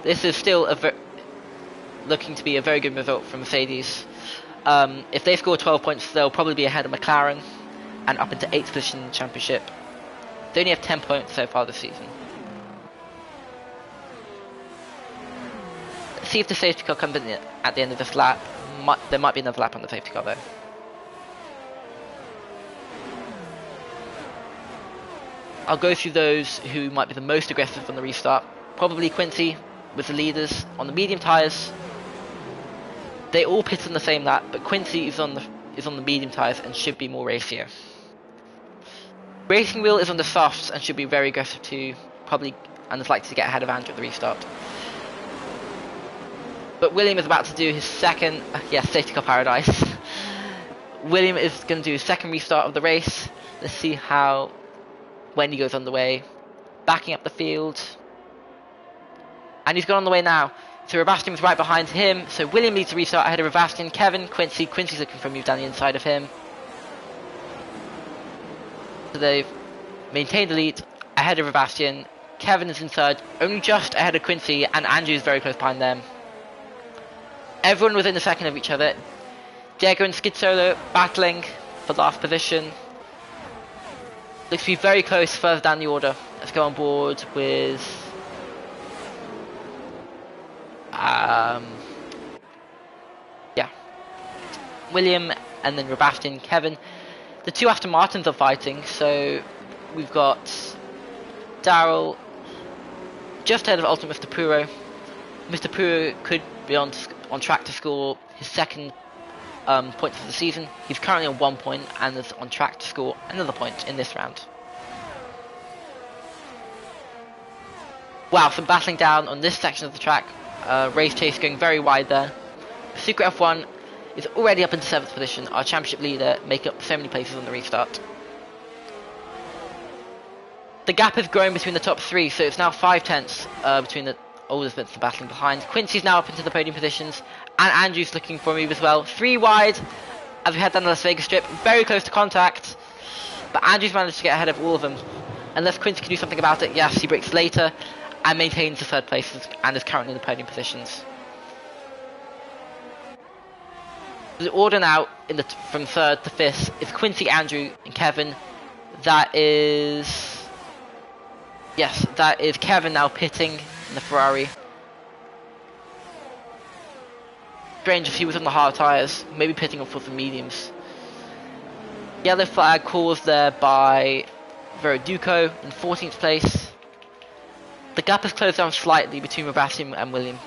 This is still looking to be a very good result from Mercedes. If they score 12 points, they'll probably be ahead of McLaren and up into 8th position in the championship. They only have 10 points so far this season. Let's see if the safety car comes in at the end of this lap. There might be another lap on the safety car though. I'll go through those who might be the most aggressive on the restart. Probably Quincy with the leaders on the medium tyres. They all pit on the same lap, but Quincy is on the medium tyres and should be more racier. Racing Wheel is on the softs and should be very aggressive too, and is likely to get ahead of Andrew at the restart. But William is about to do his second, safety car paradise. William is going to do his second restart of the race. Let's see when he goes on the way. Backing up the field. And he's gone on the way now. So Sebastian's right behind him, so William leads the restart ahead of Sebastian. Kevin, Quincy's looking for a move down the inside of him. So they've maintained the lead ahead of Sebastian. Kevin is in third, only just ahead of Quincy, and Andrew is very close behind them. Everyone within a second of each other. Diego and Skid Solo battling for last position. Looks to be very close further down the order. Let's go on board with William and then Sebastian, Kevin. The two Aston Martins are fighting, so we've got Daryl just ahead of Ultimate Mr. Puro. Mr. Puro could be on track to score his second points of the season. He's currently on 1 point and is on track to score another point in this round. Wow, some battling down on this section of the track. Race chase going very wide there. Secret F1 is already up into 7th position. Our championship leader make up so many places on the restart. The gap has grown between the top three, so it's now 5/10 between the oldest bits battling behind. Quincy's now up into the podium positions, and Andrew's looking for a move as well. 3 wide as we head down the Las Vegas Strip, very close to contact, but Andrew's managed to get ahead of all of them. Unless Quincy can do something about it, yes, he breaks later and maintains the 3rd place and is currently in the podium positions. The order now from 3rd to 5th is Quincy, Andrew, and Kevin. That is Kevin now pitting in the Ferrari. Strange if he was on the hard tyres, maybe pitting up for the mediums. Yellow flag caused there by Verdugo in 14th place. The gap has closed down slightly between Sebastian and William.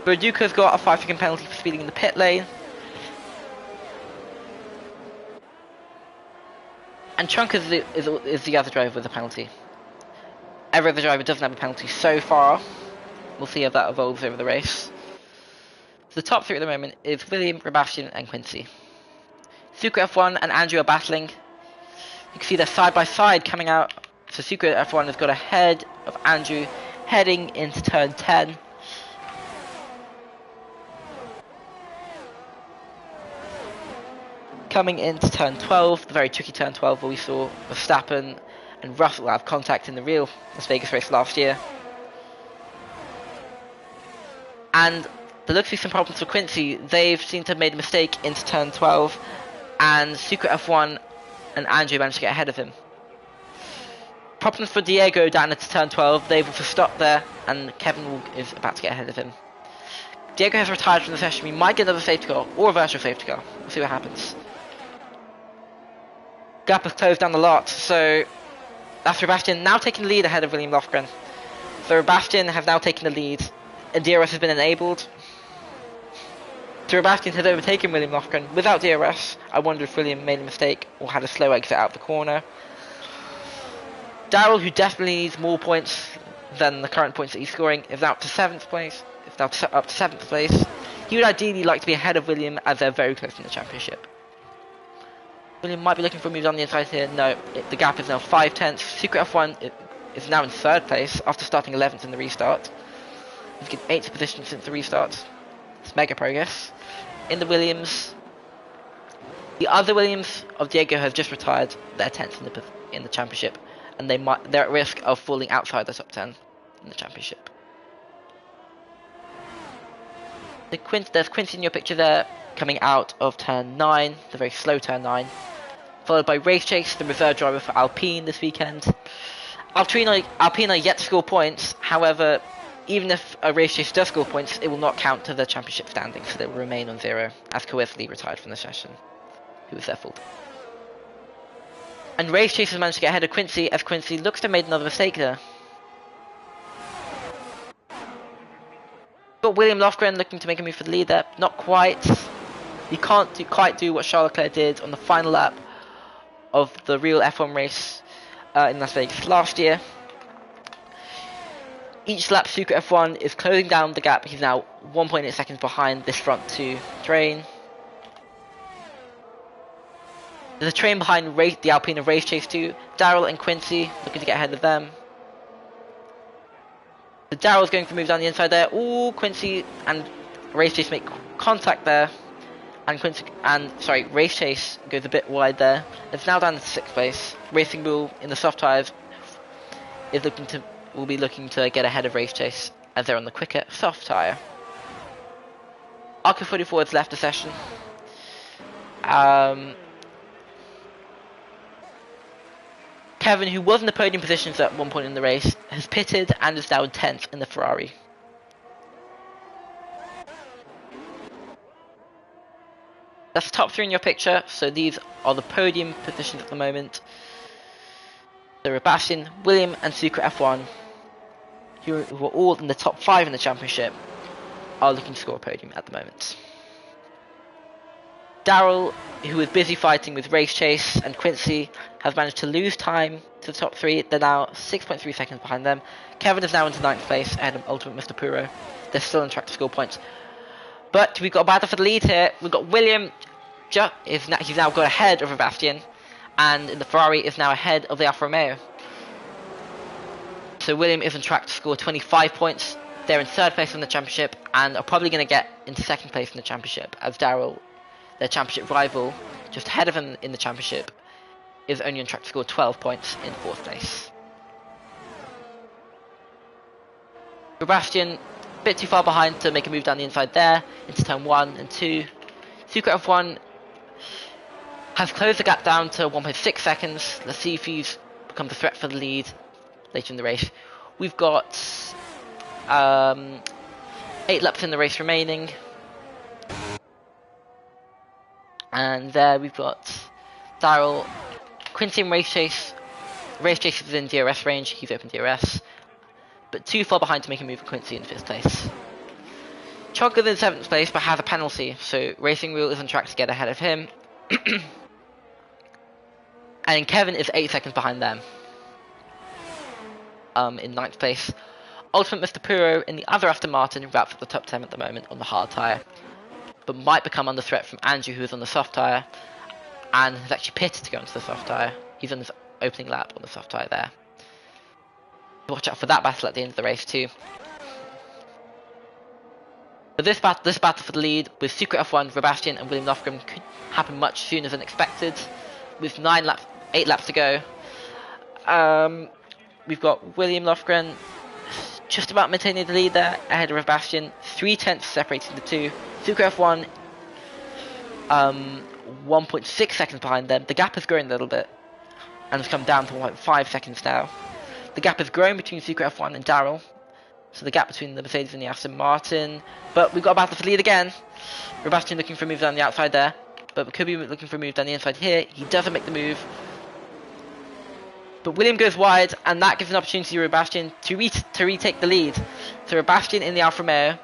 Verdugo's got a 5-second penalty for speeding in the pit lane. And Trunk is the other driver with a penalty. Every other driver doesn't have a penalty so far. We'll see how that evolves over the race. So the top 3 at the moment is William, Sebastian and Quincy. Sucre F1 and Andrew are battling. You can see they're side by side coming out. So Sucre F1 has got ahead of Andrew heading into turn 10. Coming into turn 12, the very tricky turn 12 where we saw Verstappen and Russell have contact in the real Las Vegas race last year. And there looks to be some problems for Quincy. They've seemed to have made a mistake into turn 12, and Sucre F1 and Andrew managed to get ahead of him. Problems for Diego down into turn 12. They've also stopped there, and Kevin is about to get ahead of him. Diego has retired from the session. We might get another safety car or a virtual safety car. We'll see what happens. Gap has closed down a lot, so that's Sebastian now taking the lead ahead of William Lofgren. So Sebastian has now taken the lead, and DRS has been enabled. So Sebastian has overtaken William Lofgren without DRS. I wonder if William made a mistake or had a slow exit out of the corner. Daryl, who definitely needs more points than the current points that he's scoring, is now up to 7th place. Is now up to 7th place. He would ideally like to be ahead of William as they're very close in the championship. William might be looking for moves on the inside here. No, the gap is now 5/10. Secret F1 is now in 3rd place after starting 11th in the restart. He's getting 8th position since the restart. It's mega progress. In the Williams, the other Williams of Diego have just retired. They're 10th in the championship, and they're at risk of falling outside the top 10 in the championship. There's Quincy in your picture there, coming out of turn 9, the very slow turn 9, followed by Race Chase, the reserve driver for Alpine this weekend. Alpine are yet to score points. However, even if a Race Chase does score points, it will not count to the championship standing, so they will remain on 0, as Coesley retired from the session, who was their fault. And Race Chase has managed to get ahead of Quincy, as Quincy looks to have made another mistake there. Got William Lofgren looking to make a move for the lead there. Not quite. He can't quite do what Charles Leclerc did on the final lap of the real F1 race in Las Vegas last year. Each lap, Sucre F1 is closing down the gap. He's now 1.8 seconds behind this front 2 train. There's a train behind the Alpine of Race Chase 2. Daryl and Quincy looking to get ahead of them. But Daryl's going for a move down the inside there. Ooh, Quincy and Race Chase make contact there. And Race Chase goes a bit wide there. It's now down to 6th place. Racing Bull in the soft tyres will be looking to get ahead of Race Chase as they're on the quicker soft tyre. Arco 44 has left the session. Kevin, who was in the podium positions at one point in the race, has pitted and is now in 10th in the Ferrari. That's the top 3 in your picture, so these are the podium positions at the moment. So Sebastian, William and Sucre F1, who are all in the top 5 in the championship, are looking to score a podium at the moment. Daryl, who is busy fighting with Race Chase and Quincy, has managed to lose time to the top 3. They're now 6.3 seconds behind them. Kevin is now into 9th place ahead of Ultimate Mr. Puro. They're still on track to score points. But we've got a battle for the lead here. We've got William, he's now got ahead of Sebastian, and the Ferrari is now ahead of the Alfa Romeo. So William is on track to score 25 points. They're in 3rd place in the championship and are probably going to get into 2nd place in the championship, as Daryl, their championship rival, just ahead of him in the championship, is only on track to score 12 points in 4th place. Sebastian, a bit too far behind to make a move down the inside there, into turn 1 and 2. Sucre F1 has closed the gap down to 1.6 seconds. Let's see if he's become the threat for the lead later in the race. We've got 8 laps in the race remaining. And there we've got Daryl, Quincy and Race Chase. Race Chase is in DRS range, he's open DRS. But too far behind to make a move for Quincy in 5th place. Chog is in 7th place but has a penalty, so Racing Wheel is on track to get ahead of him. And Kevin is 8 seconds behind them. In 9th place. Ultimate Mr. Puro in the other Aston Martin wraps up the top 10 at the moment on the hard tyre, but might become under threat from Andrew, who is on the soft tyre and has actually pitted to go into the soft tyre. He's on his opening lap on the soft tyre there. Watch out for that battle at the end of the race too. But this battle for the lead with Sucre F1, Sebastian and William Lofgren could happen much sooner than expected. With 8 laps to go. We've got William Lofgren just about maintaining the lead there, ahead of Sebastian. 3/10 separating the two. Sucre F1, 1.6 seconds behind them. The gap has grown a little bit and has come down to 1.5 seconds now. The gap has grown between Sucre F1 and Daryl. So the gap between the Mercedes and the Aston Martin. But we've got a battle for the lead again. Sebastian looking for a move down the outside there, but we could be looking for a move down the inside here. He doesn't make the move. But William goes wide, and that gives an opportunity to Sebastian to retake the lead. So Sebastian in the Alfa Romeo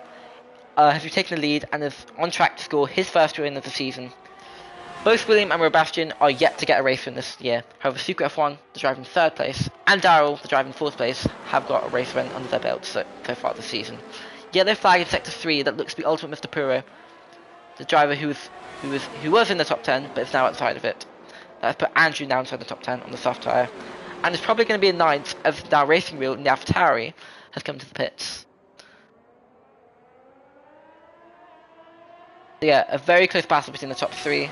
has retaken the lead and is on track to score his first win of the season. Both William and Sebastian are yet to get a race win this year. However, Sucre F1, the driver in 3rd place, and Daryl, the driver in 4th place, have got a race win under their belts so far this season. Yellow flag in Sector 3, that looks to be Ultimate Mr. Puro, the driver who was in the top 10 but is now outside of it. That has put Andrew now inside the top 10 on the soft tyre, and is probably going to be in 9th as now Racing Wheel in the AlphaTauri has come to the pits. So yeah, a very close battle between the top 3.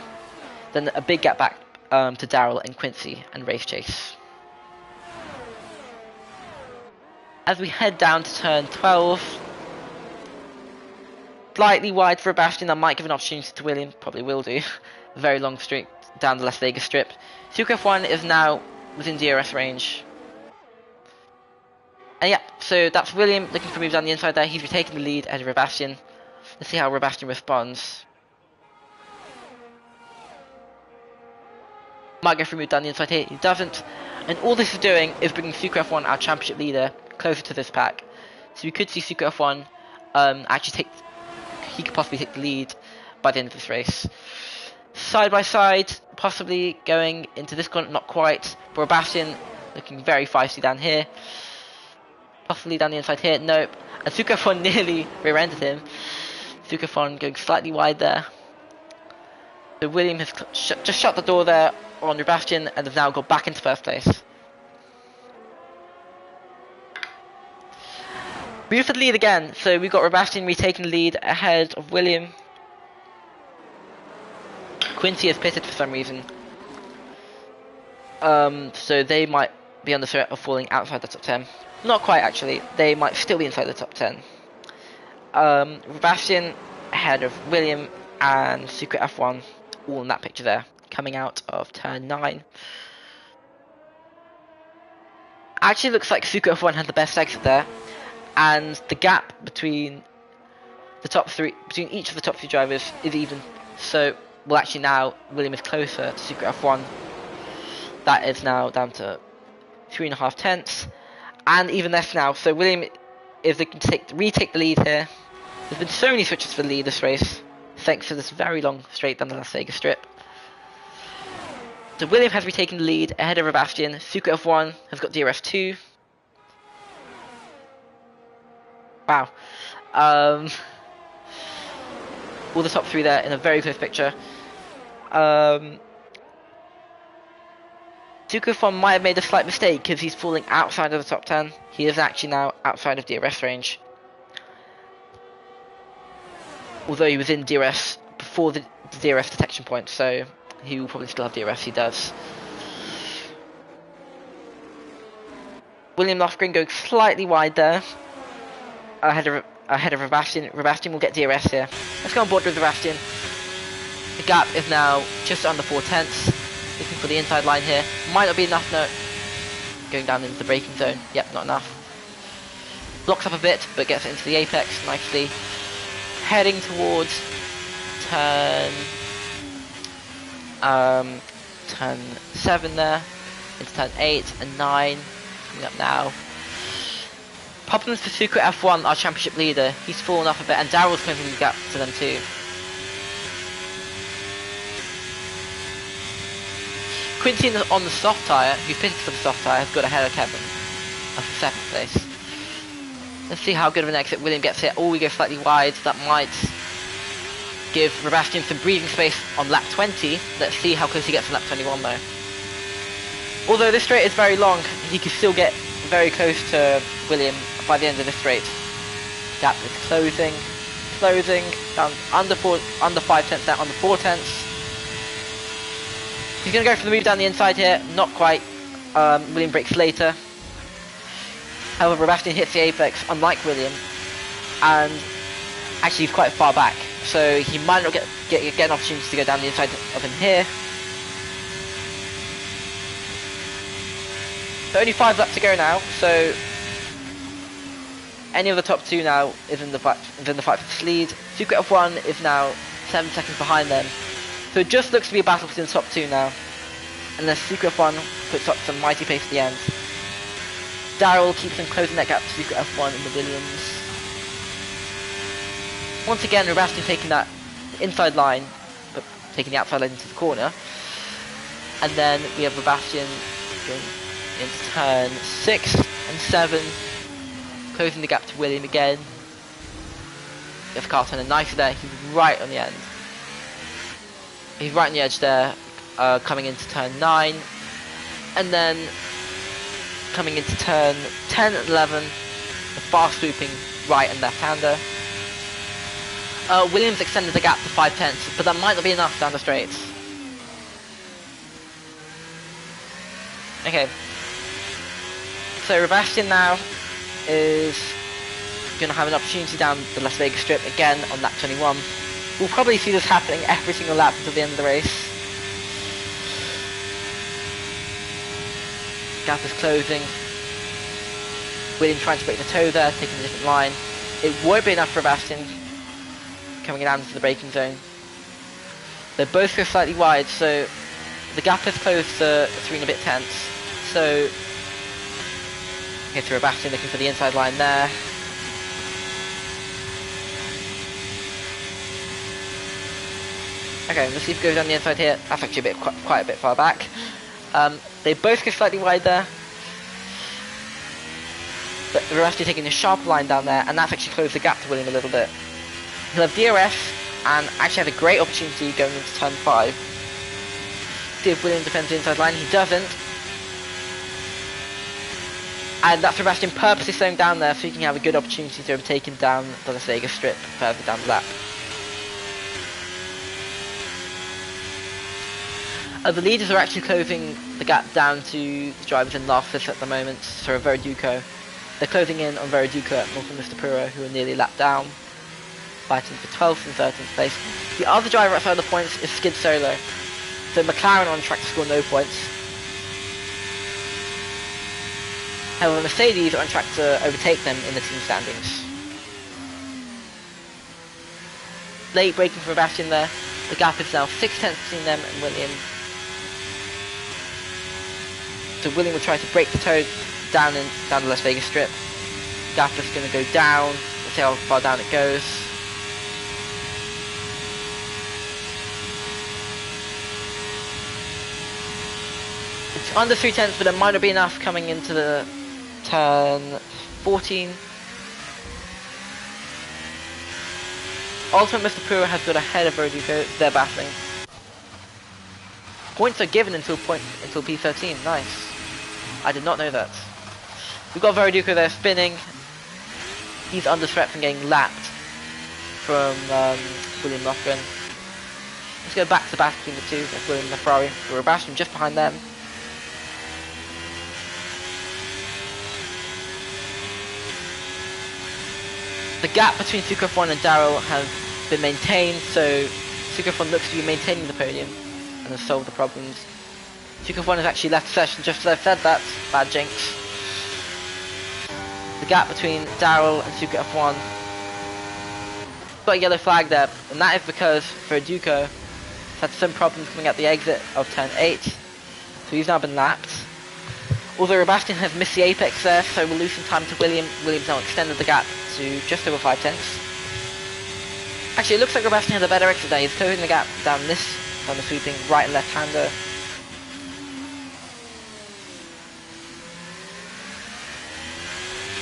Then a big gap back to Daryl and Quincy and Race Chase. As we head down to turn 12, slightly wide for Sebastian, that might give an opportunity to William, probably will do. A very long streak down the Las Vegas strip. Sucre F1 is now within DRS range. And yeah, so that's William looking for moves down the inside there. He's retaking the lead ahead of Sebastian. Let's see how Sebastian responds. Might go for a move down the inside here, he doesn't. And all this is doing is bringing Sucre F1, our championship leader, closer to this pack. So we could see Sucre F1 actually he could possibly take the lead by the end of this race. Side by side, possibly going into this corner, not quite. But Sebastian looking very feisty down here. Possibly down the inside here, nope. And Sucre F1 nearly rear-ended him. Sucre F1 going slightly wide there. So William has just shut the door there on Sebastian and has now got back into 1st place. Buford lead again, so we've got Sebastian retaking the lead ahead of William. Quincy has pitted for some reason. So they might be on the threat of falling outside the top 10. Not quite actually, they might still be inside the top 10. Sebastian ahead of William and Secret F1, all in that picture there, coming out of turn 9. Actually looks like Secret F1 had the best exit there, and the gap between the top 3, between each of the top 3 drivers is even. So, well actually now William is closer to Secret F1. That is now down to 3.5 tenths, and even less now. So William is looking to retake the lead here. There's been so many switches for the lead this race, thanks to this very long straight down the Las Vegas Strip. So William has retaken the lead ahead of Sebastian. Secret F1 has got DRS2. Wow. All the top 3 there in a very close picture. Secret F1 might have made a slight mistake because he's falling outside of the top 10. He is actually now outside of DRS range. Although he was in DRS before the DRS detection point, so he will probably still have DRS, he does. William Lofgren going slightly wide there, ahead of Sebastian. Sebastian will get DRS here. Let's go on board with Sebastian. The gap is now just under 4 tenths. Looking for the inside line here. Might not be enough, no. Going down into the braking zone. Yep, not enough. Blocks up a bit, but gets it into the apex nicely. Heading towards turn 7 there, into turn 8 and 9, coming up now. Problems for Secret F1, our championship leader. He's fallen off a bit, and Daryl's closing the gap to them too. Quincy on the soft tyre, who's pitted for the soft tyre, has got ahead of Kevin of the 2nd place. Let's see how good of an exit William gets here. Oh, we go slightly wide. That might give Sebastian some breathing space on lap 20. Let's see how close he gets on lap 21 though. Although this straight is very long, he could still get very close to William by the end of this straight. Gap is closing, down under 5 tenths, down under 4 tenths. He's going to go for the move down the inside here, not quite. William brakes later. However, Sebastian hits the apex, unlike William, and actually he's quite far back, so he might not get an opportunity to go down the inside of him here. So only 5 laps to go now, so any of the top 2 now is in the fight for this lead. Secret F1 is now 7 seconds behind them, so it just looks to be a battle between the top 2 now, unless Secret F1 puts up some mighty pace at the end. Daryl keeps him closing that gap to Secret F1 in the Williams. Once again, Sebastian taking that inside line, but taking the outside line into the corner. And then we have Sebastian going into turn 6 and 7, closing the gap to William again. If Carl turning nicer there, he's right on the end. He's right on the edge there, coming into turn 9. And then coming into turn 10 and 11, the fast swooping right and left hander. Williams extended the gap to 5 tenths, but that might not be enough down the straights. Okay. So Sebastian now is going to have an opportunity down the Las Vegas Strip again on lap 21. We'll probably see this happening every single lap until the end of the race. Gap is closing. William trying to break the toe there, taking a different line. It won't be enough for Sebastian coming down into the braking zone. They both go slightly wide, so the gap is close to 3 and a bit tenths. So okay, to Sebastian looking for the inside line there. Okay, let's see if it goes down the inside here. That's actually quite a bit far back. They both go slightly wide there. But Sebastian taking a sharp line down there, and that's actually closed the gap to William a little bit. He'll have DRS, and actually have a great opportunity going into turn 5. See if William defends the inside line. He doesn't. And that's Sebastian purposely slowing down there so he can have a good opportunity to overtake him down the Las Vegas strip further down the lap. The leaders are actually closing the gap down to the drivers in last place at the moment, so Verdugo. They're closing in on Verdugo at North and Mr. Puro, who are nearly lapped down, fighting for 12th and 13th place. The other driver outside the points is Skid Solo, so McLaren on track to score no points. However, Mercedes are on track to overtake them in the team standings. Late braking for Sebastian there. The gap is now 6 tenths between them and William. So William will try to break the toe down the Las Vegas strip. The gap is going to go down. We'll see how far down it goes. It's under 3 tenths, but it might not be enough coming into the turn 14. Ultimate Mr. Puro has got ahead of Verdugo. They're battling. Points are given until P13. Nice. I did not know that. We've got Verdugo there spinning. He's under threat from getting lapped from William Lofgren. Let's go back to back between the two. That's William and the Ferrari. We're Sebastian just behind them. The gap between Sucre F1 and Daryl has been maintained, so Sucre F1 looks to be maintaining the podium and has solved the problems. Sucre F1 has actually left the session just as I've said that. Bad jinx. The gap between Daryl and Sucre F1. Got a yellow flag there, and that is because Verdugo had some problems coming out the exit of turn 8, so he's now been lapped. Although Sebastian has missed the apex there, so we'll lose some time to William. William's now extended the gap to just over 5 tenths. Actually, it looks like Sebastian has a better exit there. He's closing the gap down the sweeping right and left hander.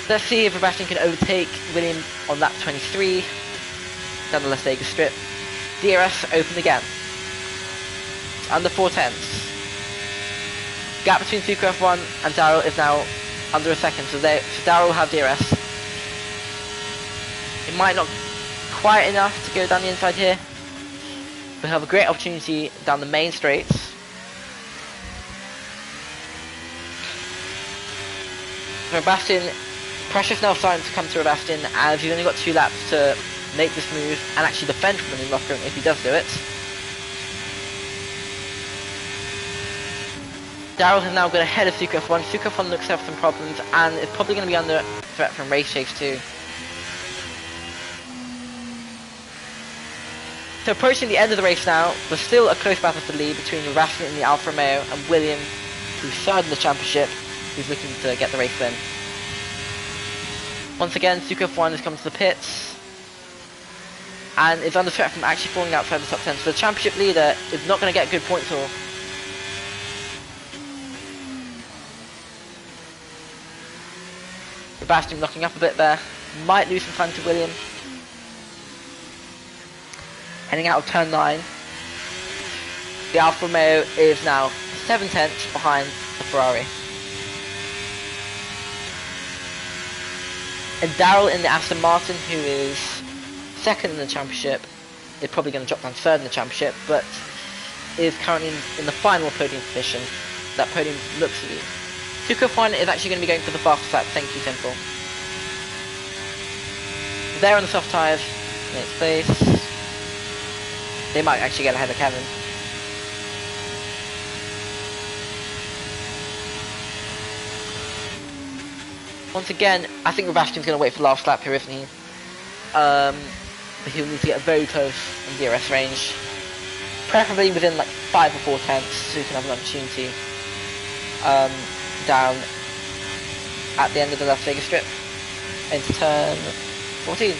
Let's see if Sebastian can overtake William on lap 23 down the Las Vegas strip. DRS open again. It's under 4 tenths. Gap between Sucre F1 and Daryl is now under a second, so Daryl will have DRS. It might not quite enough to go down the inside here. We have a great opportunity down the main straights. Sebastian, pressure's now starting to come to Sebastian, as he's only got 2 laps to make this move and actually defend from the locker room if he does do it. Daryl has now got ahead of Sucre F1. Sucre F1 looks to have some problems and is probably going to be under threat from race chase too. So approaching the end of the race now, there's still a close battle for the lead between Sebastian in the Alfa Romeo and William, who's third in the championship, who's looking to get the race win. Once again, Sucre F1 has come to the pits and is under threat from actually falling outside the top 10. So the championship leader is not going to get a good point haul. Sebastian locking up a bit there, might lose some time to William. Heading out of turn 9. The Alfa Romeo is now 7 tenths behind the Ferrari. And Daryl in the Aston Martin, who is second in the championship, is probably going to drop down third in the championship, but is currently in the final podium position. That podium looks to be. Sucre F1 is actually going to be going for the fastest lap, thank you Simple. They're on the soft tyres, in its place. They might actually get ahead of Kevin. Once again, I think Sebastian's going to wait for the last lap here, isn't he? But he'll need to get very close in DRS range. Preferably within like 5 or 4 tenths, so he can have an opportunity down at the end of the Las Vegas strip into turn 14.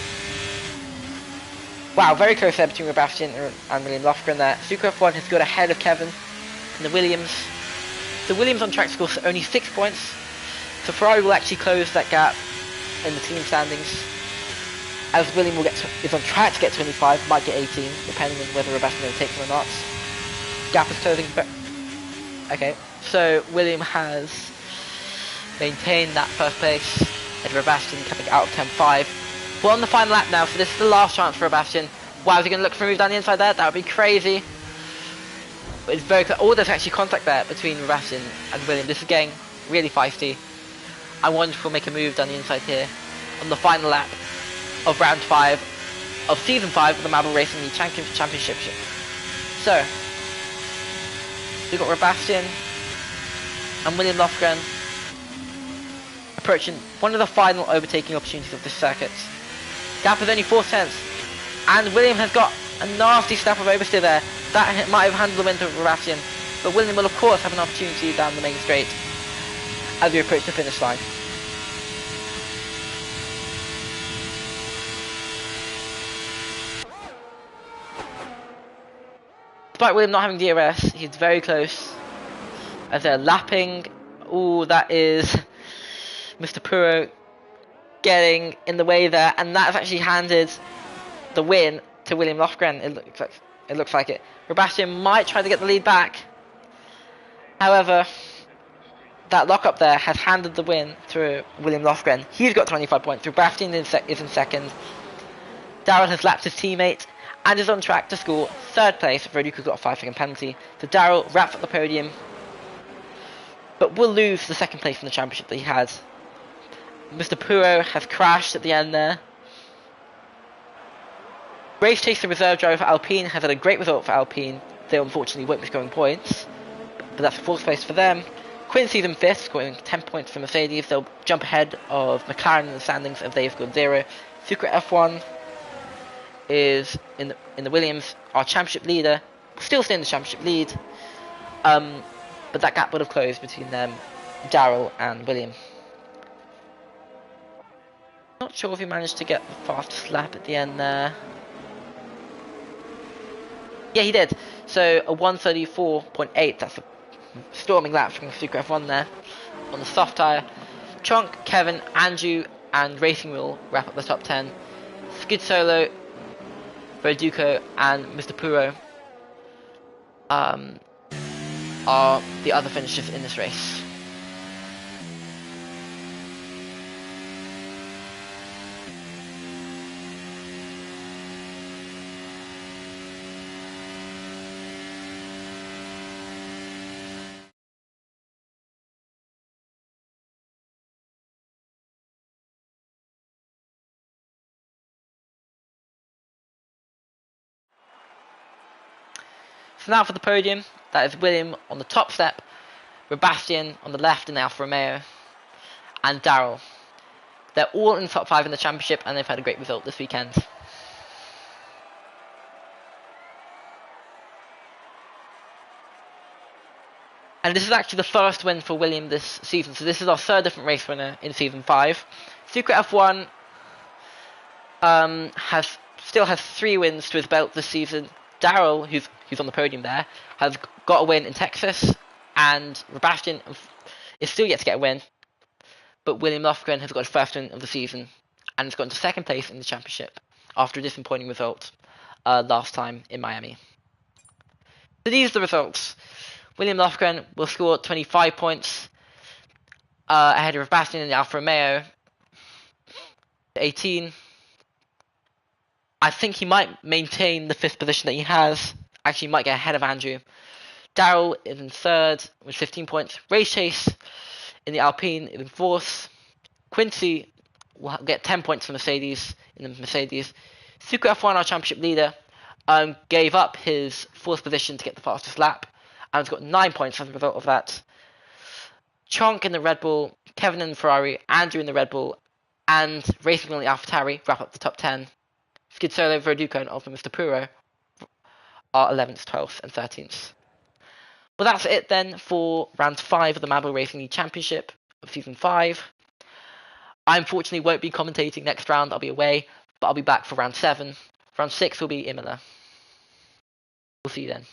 Wow, very close there between Sebastian and William Lofgren there. Sucre F1 has got ahead of Kevin and the Williams. The Williams on track to score only 6 points. So Ferrari will actually close that gap in the team standings. As William is on track to get 25, might get 18, depending on whether Sebastian overtakes him or not. Gap is closing. Okay, so William has maintain that first place. And Sebastian coming out of 10.5. We're on the final lap now, so this is the last chance for Sebastian. Wow, is he going to look for a move down the inside there? That would be crazy. But it's very close. Oh, there's actually contact there between Sebastian and William. This is getting really feisty. I wonder if we'll make a move down the inside here on the final lap of round 5 of season 5 of the Marble Racing League Championship. So, we've got Sebastian and William Lofgren approaching one of the final overtaking opportunities of this circuit. Gap is only 4 tenths, and William has got a nasty step of oversteer there. That might have handled the win to Sebastian, but William will of course have an opportunity down the main straight as we approach the finish line. Despite William not having DRS, he's very close as they're lapping. Ooh, that is Mr. Puro getting in the way there, and that's actually handed the win to William Lofgren. It looks like it. Sebastian might try to get the lead back. However, that lockup there has handed the win to William Lofgren. He's got 25 points. Sebastian is in second. Daryl has lapped his teammate and is on track to score third place. Verduca's got a 5-second penalty. So Daryl wraps up the podium, but will lose the second place in the championship that he had. Mr. Puro has crashed at the end there. Race Chase, the reserve driver for Alpine, has had a great result for Alpine. They unfortunately won't be scoring points, but that's a fourth place for them. Quincy's in 5th, scoring 10 points for Mercedes. They'll jump ahead of McLaren in the standings if they've scored 0. Secret F1 is in the Williams, our championship leader, still stay in the championship lead, but that gap would have closed between them, Daryl and William. Not sure if he managed to get the fastest lap at the end there. Yeah, he did. So a 1:34.8. That's a storming lap from Secret F1 there on the soft tyre. Chunk, Kevin, Andrew, and Racing will wrap up the top 10. Skid Solo, Verduco, and Mr. Puro are the other finishers in this race. So now for the podium, that is William on the top step, Sebastian on the left in the Alfa Romeo, and Daryl. They're all in the top 5 in the championship, and they've had a great result this weekend. And this is actually the first win for William this season, so this is our third different race winner in season 5. Secret F1 still has 3 wins to his belt this season. Daryl, who's on the podium there, has got a win in Texas, and Sebastian is still yet to get a win, but William Lofgren has got his first win of the season, and has gotten to second place in the championship after a disappointing result last time in Miami. So these are the results. William Lofgren will score 25 points ahead of Sebastian in the Alfa Romeo, 18. I think he might maintain the 5th position that he has. Actually, he might get ahead of Andrew. Daryl is in 3rd with 15 points. Race Chase in the Alpine is in 4th. Quincy will get 10 points for Mercedes in the Mercedes. Secret F1, our championship leader, gave up his 4th position to get the fastest lap, and has got 9 points as a result of that. Chonk in the Red Bull, Kevin in the Ferrari, Andrew in the Red Bull, and Racing in the AlphaTauri wrap up the top 10. Skid Solo, Verduco, and also Mr. Puro are 11th, 12th, and 13th. Well, that's it then for round 5 of the Marble Racing League Championship of Season 5. I unfortunately won't be commentating next round, I'll be away, but I'll be back for round 7. Round 6 will be Imola. We'll see you then.